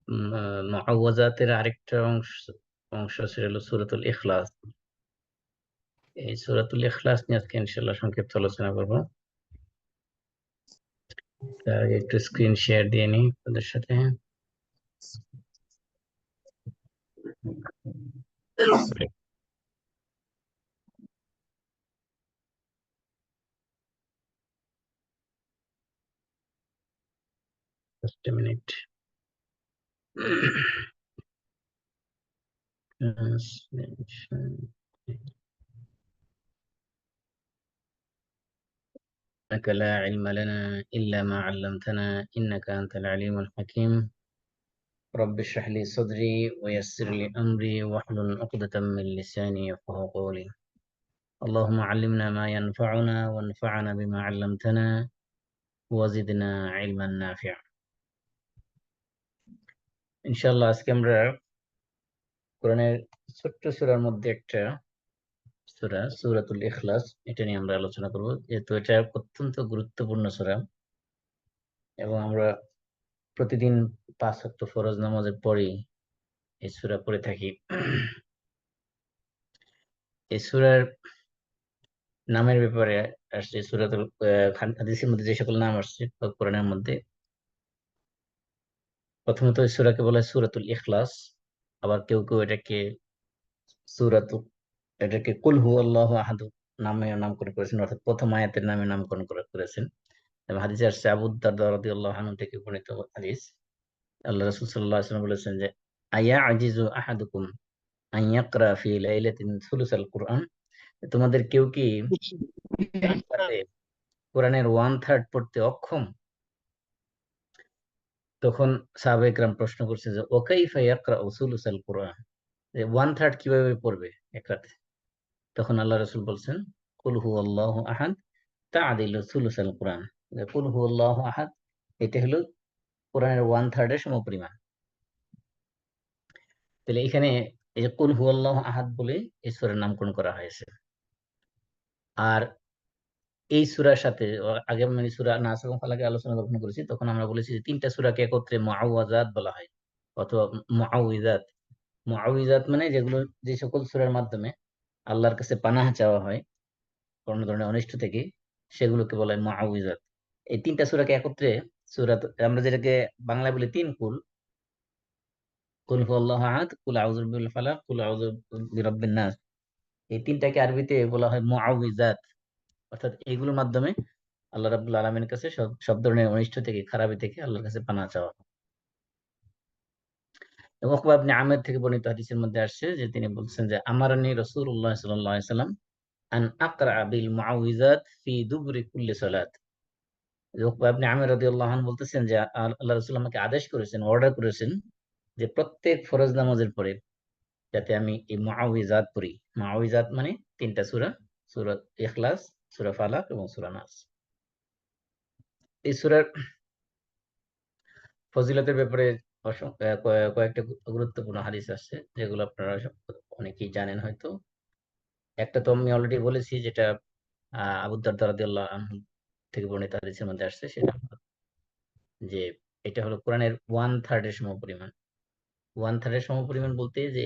মুআওয়াজাতের আরেকটা অংশ অংশ ছিল হলো সূরাতুল ইখলাস। এই সূরাতুল ইখলাস নিয়ে আজকে ইনশাআল্লাহ সংক্ষিপ্ত আলোচনা করব। তার আগে একটু স্ক্রিন শেয়ার দিয়ে নিই আপনাদের সাথে। Just a minute. إنك لا علم لنا إلا ما علمتنا إنك أنت العليم الحكيم. رب اشرح لي صدري ويسر لي أمري واحلل عقدة من لساني يفقهوا قولي. اللهم علمنا ما ينفعنا وانفعنا بما علمتنا وزدنا علما نافعا. ইনশাআল্লাহ আজকে আমরা কোরআনের ছোট্ট সূরার মধ্যে একটা সূরা সূরাতুল ইখলাস, এটা নিয়ে আমরা আলোচনা করব, যেহেতু এটা অত্যন্ত গুরুত্বপূর্ণ সূরা এবং আমরা প্রতিদিন 5 ওয়াক্ত ফরজ নামাজের পরেই এই সূরা পড়ে থাকি। এই সূরার নামের ব্যাপারে আসছে সূরাতুল হাদিসের মধ্যে যে সকল নাম আসছে কোরআনের মধ্যে, প্রথমত এই সূরাকে বলা হয় সূরাতুল ইখলাস। আবার কেউ কেউ সূরাতু এটাকে কুল হুয়াল্লাহু আহাদ নামে নামকরণ করেছেন, অর্থাৎ প্রথম আয়াতের নামে নামকরণ করেছেন। এবং হাদিসে আসছে আবু দারদা রাদিয়াল্লাহু আনহু থেকে বর্ণিত হাদিস, আল্লাহ রাসূল সাল্লাল্লাহু আলাইহি ওয়াসাল্লাম বলেছেন যে আয়া আজিজু আহাদুকুম আন ইয়াকরা ফি লাইলাতিন সুলুসাল কুরআন, তোমাদের কেউ কি এক রাতে কোরআনের 1/3 পড়তে অক্ষম? তখন সাহাবায়ে কেরাম প্রশ্ন করছে যে ওয়াকাইফা ইয়াকরাউ সুলুসাল কুরআন, যে 1/3 কিভাবে পড়বে এক রাতে? তখন আল্লাহ রাসূল বলছেন কুল হুয়াল্লাহু আহাদ তা'দিলু সুলুসাল কুরআন, যে কুল হুয়াল্লাহু আহাদ এটা হলো কোরআনের 1/3 এর সমপরিমাণ। তাহলে এখানে এই যে কুল হুয়াল্লাহু আহাদ বলে এই সূরার নামকরণ করা হয়েছে। আর এই সূরার সাথে আগে আমি সূরা নাস এবং ফালাকের আলোচনা যখন করেছি তখন আমরা বলেছি যে তিনটা সূরাকে একত্রে মুআওয়াজাত বলা হয় অথবা মুআউইজাত। মুআউইজাত মানে যেগুলো, যে সকল সূরার মাধ্যমে আল্লাহর কাছে পানাহ চাওয়া হয় কোন ধরনের অনিষ্ট থেকে, সেগুলোকে বলা হয় মুআউইজাত। এই তিনটা সূরাকে একত্রে সূরা, আমরা যেটাকে বাংলায় বলি তিন কুল, কুল হুয়াল্লাহু আহাদ, কুল আউযু বিল ফালাক, কুল আউযু বিরাব্বিন নাস, এই তিনটাকে আরবিতে বলা হয় মুআউযিজাত। অর্থাৎ এইগুলোর মাধ্যমে আল্লাহ রাব্বুল আলামিনের কাছে সব সব ধরনের অনিষ্ট থেকে, খারাপি থেকে আল্লাহর কাছে পানাহ চাওয়া। এবং উকবা ইবনে আমির থেকে বর্ণিত হাদিসের মধ্যে আসছে যে তিনি বলছেন যে আমারানি রাসূলুল্লাহ সাল্লাল্লাহু আলাইহি সাল্লাম আন আকরা বিল মুআউযিজাত ফি দুবরি কুল্লি সালাত। উকবা ইবনে আমির রাদিয়াল্লাহু আনহু বলতেছেন যে আল্লাহ রাসূল আমাকে আদেশ করেছেন, অর্ডার করেছেন যে প্রত্যেক ফরজ নামাজের পরে যাতে আমি এই মুআউযিজাত পড়ি। মুআউযিজাত মানে তিনটা সূরা, সূরা ইখলাস, সূরা ফালাক এবং সূরা নাস। এই সূরার ফজিলতের ব্যাপারে কয়েকটা গুরুত্বপূর্ণ হাদিস আসছে, যেগুলো আপনারা অনেকেই জানেন হয়তো। একটা তো আমি অলরেডি বলেছি, যেটা আবু দারদা রাদিয়াল্লাহু আনহু থেকে বর্ণিত হাদিসের মধ্যে আসছে, সেটা হলো যে এটা হলো কোরআনের 1/3 এর সমপরিমাণ। 1/3 এর সমপরিমাণ বলতে যে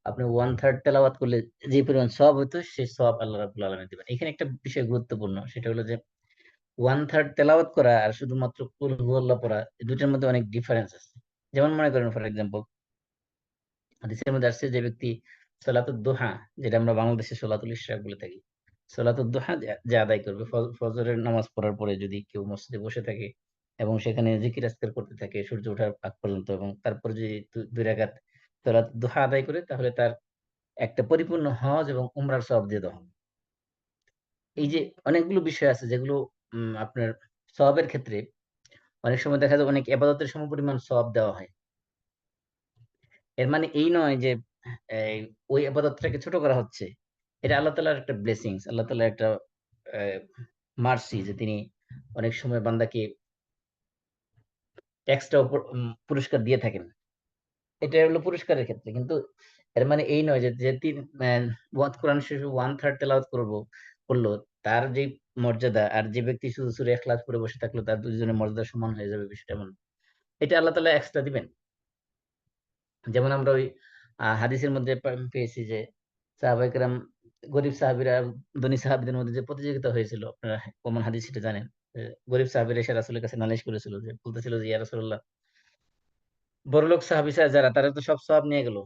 আপনি 1/3 তেলাওয়াত করলে যে পরিমাণ সওয়াব হতো, সেই সওয়াব আল্লাহ রাব্বুল আলামিন দিবেন। এখানে একটা বিষয় গুরুত্বপূর্ণ, সেটা হলো যে 1/3 তেলাওয়াত করা আর শুধুমাত্র কুল হুয়াল্লাহ পড়া, এই দুটার মধ্যে অনেক ডিফারেন্স আছে। যেমন মনে করেন ফর এক্সাম্পল, হাদিসের মধ্যে আসছে যে ব্যক্তি সালাতুদ দুহা, যেটা আমরা বাংলাদেশে সালাতুল ইশরাক বলে থাকি, সালাতুদ দুহা যে আদায় করবে ফজরের নামাজ পড়ার পরে, যদি কেউ মসজিদে বসে থাকে এবং সেখানে জিকির আজকার করতে থাকে সূর্য ওঠার আগ পর্যন্ত, এবং তারপরে যদি দুই রাকাত সালাতুদ দুহা আদায় করে, তাহলে তার একটা পরিপূর্ণ হজ এবং উমরার সওয়াব দিয়ে দেওয়া হবে। এই যে অনেকগুলো বিষয় আছে যেগুলো আপনার সওয়াবের ক্ষেত্রে অনেক সময় দেখা যায় অনেক ইবাদতের সমপরিমাণ সওয়াব দেওয়া হয়। এর মানে এই নয় যে এই ওই ইবাদতটাকে ছোট করা হচ্ছে। এটা আল্লাহ তাআলার একটা ব্লেসিংস, আল্লাহ তাআলার একটা মার্সি, যে তিনি অনেক সময় বান্দাকে এক্সট্রা পুরস্কার দিয়ে থাকেন। এটা হলো পুরস্কারের ক্ষেত্রে, কিন্তু এর মানে এই নয় যে যে তিন কোরআন শরীফ 1/3 তেলাওয়াত করলো, তার যে মর্যাদা আর যে ব্যক্তি শুধু সূরা ইখলাস পড়ে বসে থাকলো, তার দুইজনের মর্যাদা সমান হয়ে যাবে, বিষয়টা এমন। এটা আল্লাহ তাআলা এক্সট্রা দিবেন। যেমন আমরা ওই হাদিসের মধ্যে পেয়েছি যে সাহাবায়ে কেরাম, গরিব সাহাবীরা ধনী সাহাবীদের মধ্যে যে প্রতিযোগিতা হয়েছিল, আপনারা কমন হাদিস সেটা জানেন। যে গরিব সাহাবীরা এসে রাসূলের কাছে নালিশ করেছিল, যে বলতেছিল যে ইয়া রাসূলুল্লাহ, বড়লোক সাহাবী যারা, তারা তো সব সওয়াব নিয়ে গেল।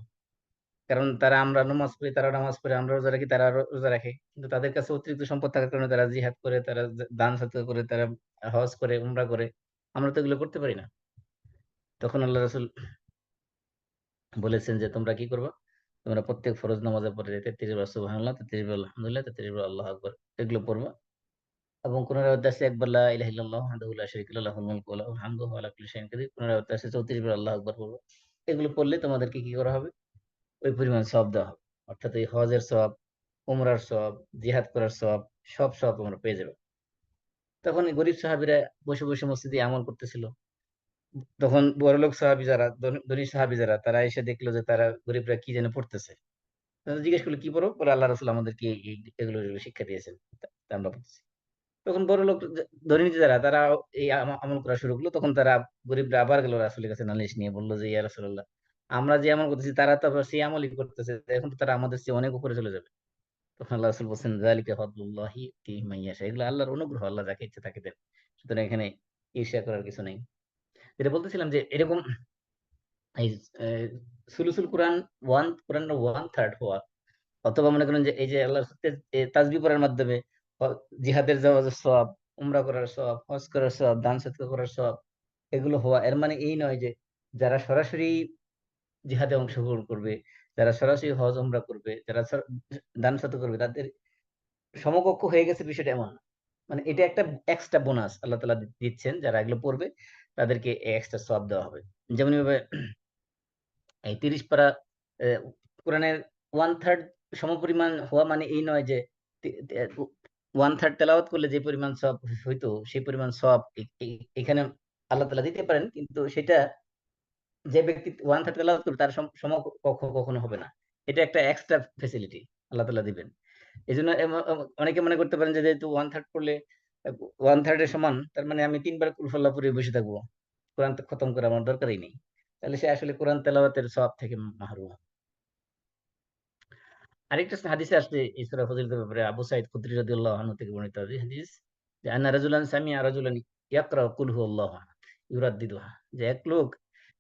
কারণ তারা, আমরা নামাজ পড়ি, তারা নামাজ পড়ে, আমরা রোজা রাখি, তারা রোজা রাখে। কিন্তু তাদের কাছে অতিরিক্ত সম্পদ থাকার কারণে তারা জিহাদ করে, তারা দান সদকা করে, তারা হজ করে, উমরা করে। আমরা তো এগুলো করতে পারি না। তখন আল্লাহ রাসূল বলেছেন যে তোমরা কি করবা? তোমরা প্রত্যেক ফরজ নামাজের পরে 33 বার সুবহানাল্লাহ, 33 বার আলহামদুলিল্লাহ, 33 বার আল্লাহু আকবার এগুলো পড়বা। এবং কোন রাওয়ায়াতে আছে একবার লা ইলাহা ইল্লাল্লাহ ওয়াহদাহু লা শারীকা লাহু লাহুল মুলকু ওয়া লাহুল হামদু ওয়া হুয়া আলা কুল্লি শাইইন কাদির। কোন রাওয়ায়াতে আছে 34 বার আল্লাহু আকবার পড়বা। এগুলো পড়লে তোমাদেরকে কি করা হবে? ওই পরিমাণ সওয়াব দেওয়া হবে। অর্থাৎ এই হজের সওয়াব, উমরার সওয়াব, জিহাদ করার সওয়াব, সব সওয়াব তোমরা পেয়ে যাবে। তখন এই গরীব সাহাবীরা বসে, বসে মসজিদে আমল করতেছিল। তখন বড়লোক সাহাবী যারা, ধনী সাহাবী যারা, তারা এসে দেখলো যে তারা গরিবরা কি যেন পড়তেছে। তারা জিজ্ঞেস করলো, "কি পড়ো?" বলে, "আল্লাহ রাসূল আমাদেরকে এগুলো শিক্ষা দিয়েছেন। তা আমরা পড়তেছি।" তখন বড়লোক ধনী যারা, তারা এই আমল করা শুরু করলো। তখন তারা, গরিবরা আবার গেল রাসূলের কাছে নালিশ নিয়ে, বলল যে, "ইয়া রাসূলুল্লাহ, আমরা যে আমল করতেছি তারা তো আবার সেই আমলই করতেছে। এখন তো তারা আমাদের চেয়ে অনেক উপরে চলে যাবে।" তখন আল্লাহ রাসূল বলছেন, "যালিকা ফাদলুল্লাহি ইউতিহি মান ইয়াশা।" এগুলো আল্লাহর অনুগ্রহ, আল্লাহ যাকে ইচ্ছা তাকে দেন। সুতরাং এখানে ঈর্ষা করার কিছু নেই। যেটা বলতেছিলাম যে এরকম এই সুলুসুল কোরআন, কোরআনের 1/3 হওয়া, অথবা মনে করেন যে এই যে আল্লাহর তাসবিহ পড়ার মাধ্যমে হ জিহাদের যাওয়ার সওয়াব, উমরা করার সওয়াব, হজ করার সওয়াব, দান সদকা করার সওয়াব, এগুলো হওয়া, এর মানে এই নয় যে যারা সরাসরি জিহাদে অংশগ্রহণ করবে, যারা সরাসরি হজ উমরা করবে, যারা দান সদকা করবে, তাদের সমকক্ষ হয়ে গেছে, বিষয়টা এমন না। মানে এটা একটা এক্সট্রা বোনাস আল্লাহ তাআলা দিচ্ছেন, যারা এগুলো পড়বে তাদেরকে এক্সট্রা সওয়াব দেওয়া হবে। যেমন এভাবে এই ৩০ পারা কোরআনের 1/3 সমপরিমাণ হওয়া মানে এই নয় যে 1/3 তেলাওয়াত করলে যে পরিমাণ সওয়াব হইতো, সেই পরিমাণ সওয়াব এখানে আল্লাহ তাআলা দিতে পারেন। কিন্তু সেটা যে ব্যক্তি 1/3 তেলাওয়াত করবে তার সমকক্ষ কখনো হবে না। এটা একটা এক্সট্রা ফ্যাসিলিটি আল্লাহ তাআলা দিবেন। এজন্য অনেকে মনে করতে পারেন যে যেহেতু 1/3 পড়লে 1/3 এর সমান, তার মানে আমি ৩ বার কুল আল্লাহ পড়ে বসে থাকবো। কোরআন খতম করা আমার দরকারই নেই। তাহলে সে আসলে কোরআন তেলাওয়াতের সওয়াব থেকে মাহরুম। আরেকটা হাদিসে আসছে এই সূরা ফজিলতের ব্যাপারে, আবু সাঈদ খুদরি রাদিয়াল্লাহু আনহু থেকে বর্ণিত হাদিস, যে আন্না রাজুলান সামিআ রাজুলান ইয়াকরা কুল হুয়াল্লাহু আহাদ ইউরাদ্দিদুহা, যে এক লোক,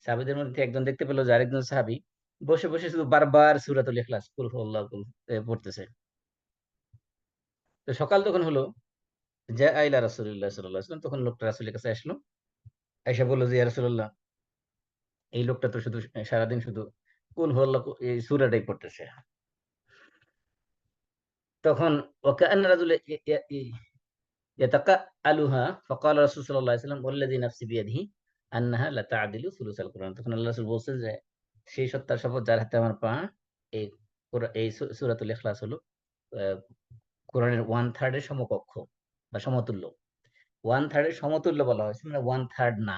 সাহাবীদের মধ্যে একজন দেখতে পেল যে আরেকজন সাহাবী বসে, বসে শুধু বারবার সূরাতুল ইখলাস, কুল হুয়াল্লাহু পড়তেছে। তো সকাল তখন হলো, জাআ ইলা রাসূলিল্লাহ সাল্লাল্লাহু আলাইহি ওয়াসাল্লাম, তখন লোকটা রাসূলের কাছে আসলো। আইসা বলল যে, ইয়া রাসূলুল্লাহ, এই লোকটা তো শুধু সারাদিন শুধু কুল হুয়াল্লাহু এই সূরাটাই পড়তেছে। তখন ওয়াকান্না রাজুলা ইয়াতাকাআলুহা, ফাকালা রাসূল সাল্লাল্লাহু আলাইহি ওয়াসাল্লাম, ওয়াল্লাযী নাফসি বিয়াদিহি আন্নাহা লাতা'দিলু সুলুসাল কুরআন। তখন আল্লাহ রাসূল বলছেন যে, সেই সত্তার শপথ যার হাতে আমার পা, এই এই সূরাতুল ইখলাস হলো আ কোরআনের 1/3 এর সমকক্ষ বা সমতুল্য। 1/3 এর সমতুল্য বলা হয়েছে, মানে 1/3 না।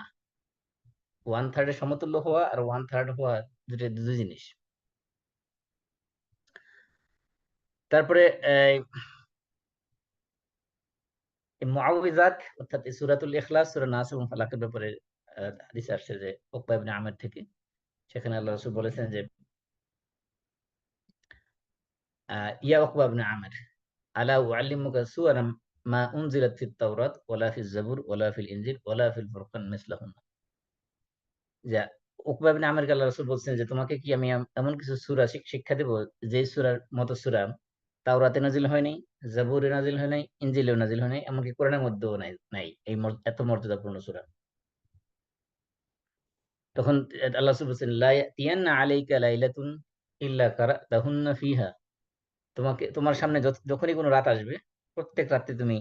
1/3 এর সমতুল্য হওয়া আর 1/3 হওয়া, দুই জিনিস। তারপরে এই মুআউযিযাত, অর্থাৎ এই সূরাতুল ইখলাস, সূরা নাস এবং ফালাকের ব্যাপারে হাদিসে আসছে যে উকবা ইবনে আমির থেকে। সেখানে আল্লাহ রাসূল বলেছেন যে, ইয়া উকবা ইবনে আমির, আলা উআল্লিমুকা সুওয়ারাম মা উনজিলাত ফিত তাওরাত ওয়ালা ফিজ জাবুর ওয়ালা ফিল ইনজিল ওয়ালা ফিল ফুরকান মিসলাহুন্না। যে উকবা ইবনে আমিরকে আল্লাহ রাসূল বলছেন যে, তোমাকে কি আমি এমন কিছু সূরা শিক্ষা দেব, যেই সূরার মতো সূরা তাওরাতে নাজিল হয় নাই, জাবুরে নাজিল হয় নাই, ইনজিলেও নাজিল হয় নাই, এমনকি কোরআনের মধ্যেও নাই এই এত মর্যাদাপূর্ণ সূরা। তখন আল্লাহ রাসূল বলছেন, লা ইয়াতিয়ান্না আলাইকা লাইলাতুন ইল্লা কারাতাহুন্না ফিহা। তোমার সামনে যখনই কোনো রাত আসবে, প্রত্যেক রাতে তুমি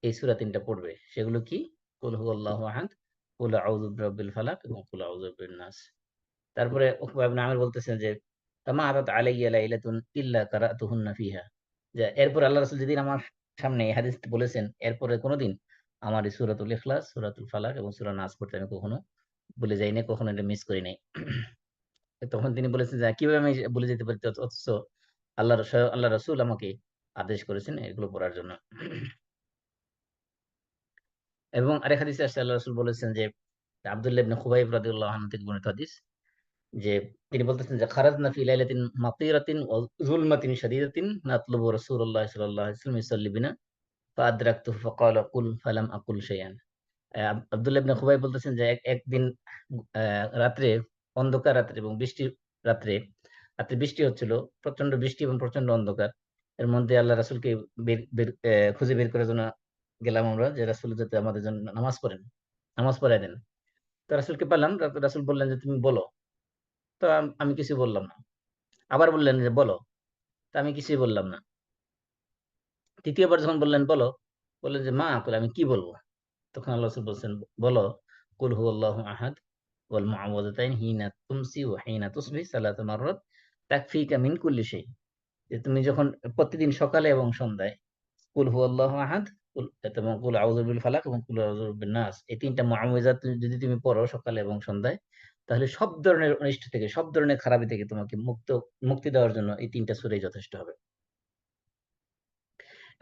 এই সূরা ৩ টা পড়বে। সেগুলো কি? কুল হুয়াল্লাহু আহাদ, কুল আউযু বিরাব্বিল ফালাক এবং কুল আউযু বিরাব্বিন নাস। তারপরে উকবা ইবনে আমির বলতেছেন যে, তামা আতাত আলাইয়া লাইলাতুন ইল্লা কারাতুহুন্না ফিহা। যে এরপর আল্লাহ রাসূল যেদিন আমার সামনে এই হাদিস বলেছেন, এরপরে কোনদিন আমার এই সূরাতুল ইখলাস, সূরাতুল ফালাক এবং সূরা নাস পড়তে আমি কখনো ভুলে যাই নাই, কখনো এটা মিস করি নাই। তখন তিনি বলেছেন যে, কিভাবে আমি ভুলে যেতে পারি, অথচ আল্লাহ রাসূল আমাকে আদেশ করেছেন এগুলো পড়ার জন্য। এবং আরেক হাদিসে আসছে, আল্লাহ রাসূল বলেছেন যে, আব্দুল্লাহ ইবনে খুবাইব রাদিয়াল্লাহু আনহু থেকে বর্ণিত হাদিস, যে তিনি বলতেছেন যে খারাজনা ফি লাইলাতিন মাতিরাতিন ওয়া যুলমাতিন শাদীদাতিন নাতলুবু রাসূলুল্লাহ সাল্লাল্লাহু আলাইহি ওয়াসাল্লাম ইউসাল্লি বিনা ফাআদরাকতুহু ফাকালা কুল ফালাম আকুল শাইআন। আব্দুল্লাহ ইবনে খুবাইব বলতেছেন যে একদিন রাত্রে, অন্ধকার রাত্রে এবং বৃষ্টি রাত্রে, রাত্রে বৃষ্টি হচ্ছিল, প্রচন্ড বৃষ্টি এবং প্রচন্ড অন্ধকার। এর মধ্যে আল্লাহ রাসূলকে বের বের খুঁজে বের করার জন্য গেলাম আমরা, যে রাসূল যাতে আমাদের জন্য নামাজ পড়েন, নামাজ পড়ায় দেন। তো রাসূলকে পেলাম, রাসূল বললেন যে তুমি বলো। তো আমি কিছু বললাম না। আবার বললেন যে বলো। তো আমি কিছুই বললাম না। তৃতীয়বার যখন বললেন বলো, বললেন যে মা আকুল, আমি কি বলবো? তখন আল্লাহ রাসূল বলছেন বলো, কুল হুয়াল্লাহু আহাদ ওয়াল মুআওয়াযাতাইন হিনা তুমসি ওয়া হিনা তুসবিহ সালাসা মাররাত তাকফিকা মিন কুল্লি শাই। যে তুমি যখন প্রতিদিন সকালে এবং সন্ধ্যায় কুল হুয়াল্লাহু আহাদ, এবং কুল আউযু বিল ফালাক এবং কুল আউযু বিন নাস, এই তিনটা মুআওয়াযাত যদি তুমি পড়ো সকালে এবং সন্ধ্যায়, তাহলে সব ধরনের অনিষ্ট থেকে, সব ধরনের খারাপি থেকে তোমাকে মুক্তি দেওয়ার জন্য এই তিনটা সূরাই যথেষ্ট হবে।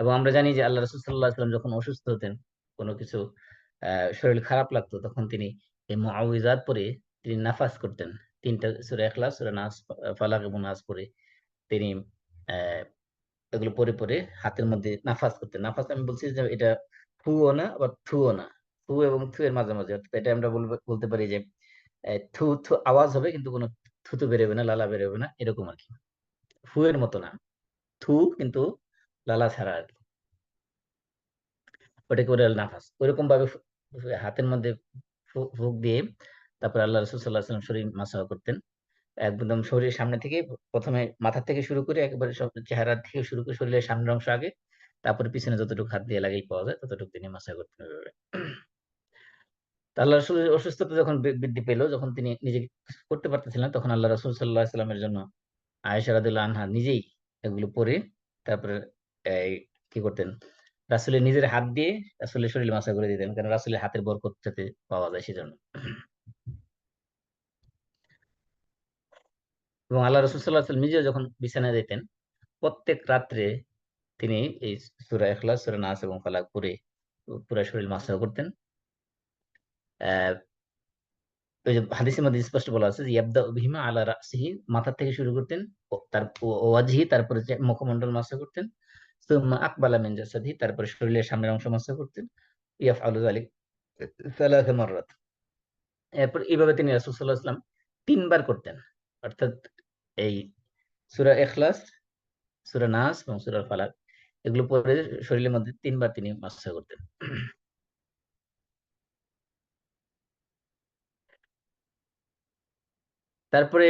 এবং আমরা জানি যে আল্লাহ রাসূল সাল্লাল্লাহু আলাইহি ওয়াসাল্লাম যখন অসুস্থ হতেন, কোনো কিছু শরীর খারাপ লাগতো, তখন তিনি এই মুআউযিজাত পড়ে তিনি নাফাজ করতেন। তিনটা সূরা ইখলাস, সূরা নাস, ফালাক এবং নাস পড়ে তিনি আহ, এগুলো পড়ে পড়ে হাতের মধ্যে নাফাজ করতেন। নাফাজ আমি বলছি যে এটা ফুও না আবার থুও না, ফু এবং থু এর মাঝামাঝি, অর্থাৎ এটা আমরা বলতে পারি যে থু থু আওয়াজ হবে কিন্তু কোনো থুতু বেরোবে না, লালা বেরোবে না, এরকম আর কি। ফু এর মতো না, থু কিন্তু লালা ছাড়া আর কি। ওটাকে ওরা নাফাস ওইরকম ভাবে হাতের মধ্যে ফুক দিয়ে তারপর আল্লাহ রসুল সাল্লাহ সাল্লাম শরীর মাসাহ করতেন। একদম শরীরের সামনে থেকে, প্রথমে মাথা থেকে শুরু করে একেবারে সব চেহারা থেকে শুরু করে শরীরের সামনের অংশ আগে, তারপরে পিছনে যতটুকু হাত দিয়ে লাগাই পাওয়া যায় ততটুকু তিনি মাসাহ করতেন ওইভাবে। তা আল্লাহ রসুলের অসুস্থতা যখন বৃদ্ধি পেল, যখন তিনি নিজে করতে পারতেছিলেন না, তখন আল্লাহ রসুল সাল্লাহ সাল্লামের জন্য আয়েশা রাদিয়াল্লাহু আনহা নিজেই এগুলো পরে তারপরে এই কি করতেন, রাসূলের নিজের হাত দিয়ে রাসূলের শরীরে মাসাজ করে দিতেন, কারণ রাসূলের হাতের বরকত যাতে পাওয়া যায় সেজন্য। এবং আল্লাহ রাসূল সাল্লাল্লাহু আলাইহি ওয়াসাল্লাম নিজেও যখন বিছানায় যেতেন, প্রত্যেক রাত্রে তিনি এই সূরা ইখলাস, সূরা নাস এবং ফালাক পড়ে পুরো শরীর মাসাজ করতেন। আহ ওই যে হাদিসের মধ্যে স্পষ্ট বলা আছে যে ইয়াবদা বিহিমা আলা রাসিহি, মাথা থেকে শুরু করতেন, তার ওয়াজহি, তারপরে যে মুখমণ্ডল মাসাজ করতেন, সুম্মা আকবালা মিন জাসাদিহি, তারপরে শরীরের সামনের অংশ মাসাজ করতেন, ইয়াফআলু যালিক সালাসা মাররাত। এরপর এইভাবে তিনি রাসূল সাল্লাল্লাহু আলাইহি ওয়াসাল্লাম তিনবার করতেন। অর্থাৎ এই সূরা ইখলাস, সূরা নাস এবং সূরা ফালাক এগুলো পড়ে শরীরের মধ্যে তিনবার তিনি মাসাজ করতেন। তারপরে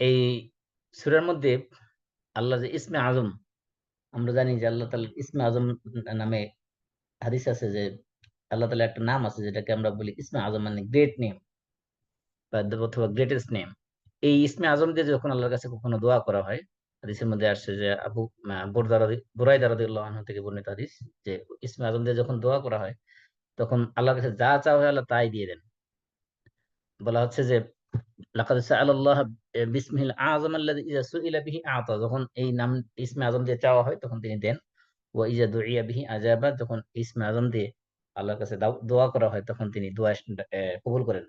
এই সূরার মধ্যে আল্লাহ যে ইসমে আজম, আমরা জানি যে আল্লাহ তাআলা ইসমে আজম নামে হাদিস আছে যে আল্লাহ তাআলা একটা নাম আছে যেটাকে আমরা বলি ইসমে আজম, মানে গ্রেট নেম বা অথবা গ্রেটেস্ট নেম। এই ইসমে আজম দিয়ে যখন আল্লাহর কাছে কখনো দোয়া করা হয়, হাদিসের মধ্যে আসছে যে আবু বুরাইদা রাদিয়াল্লাহু আনহু থেকে বর্ণিত হাদিস, যে ইসমে আজম দিয়ে যখন দোয়া করা হয়, তখন আল্লাহর কাছে যা চাওয়া হয় আল্লাহ তাই দিয়ে দেন। বলা হচ্ছে যে লাকাদ সাআলাল্লাহ বিসমিহিল আযম আল্লাযী ইযা সুইলা বিহি আতা, যখন এই নাম ইসমে আজম দিয়ে চাওয়া হয় তখন তিনি দেন। ওয়া ইযা দুইয়া বিহি আজাবা, যখন ইসমে আজম দিয়ে আল্লাহর কাছে দোয়া করা হয় তখন তিনি দোয়া কবুল করেন।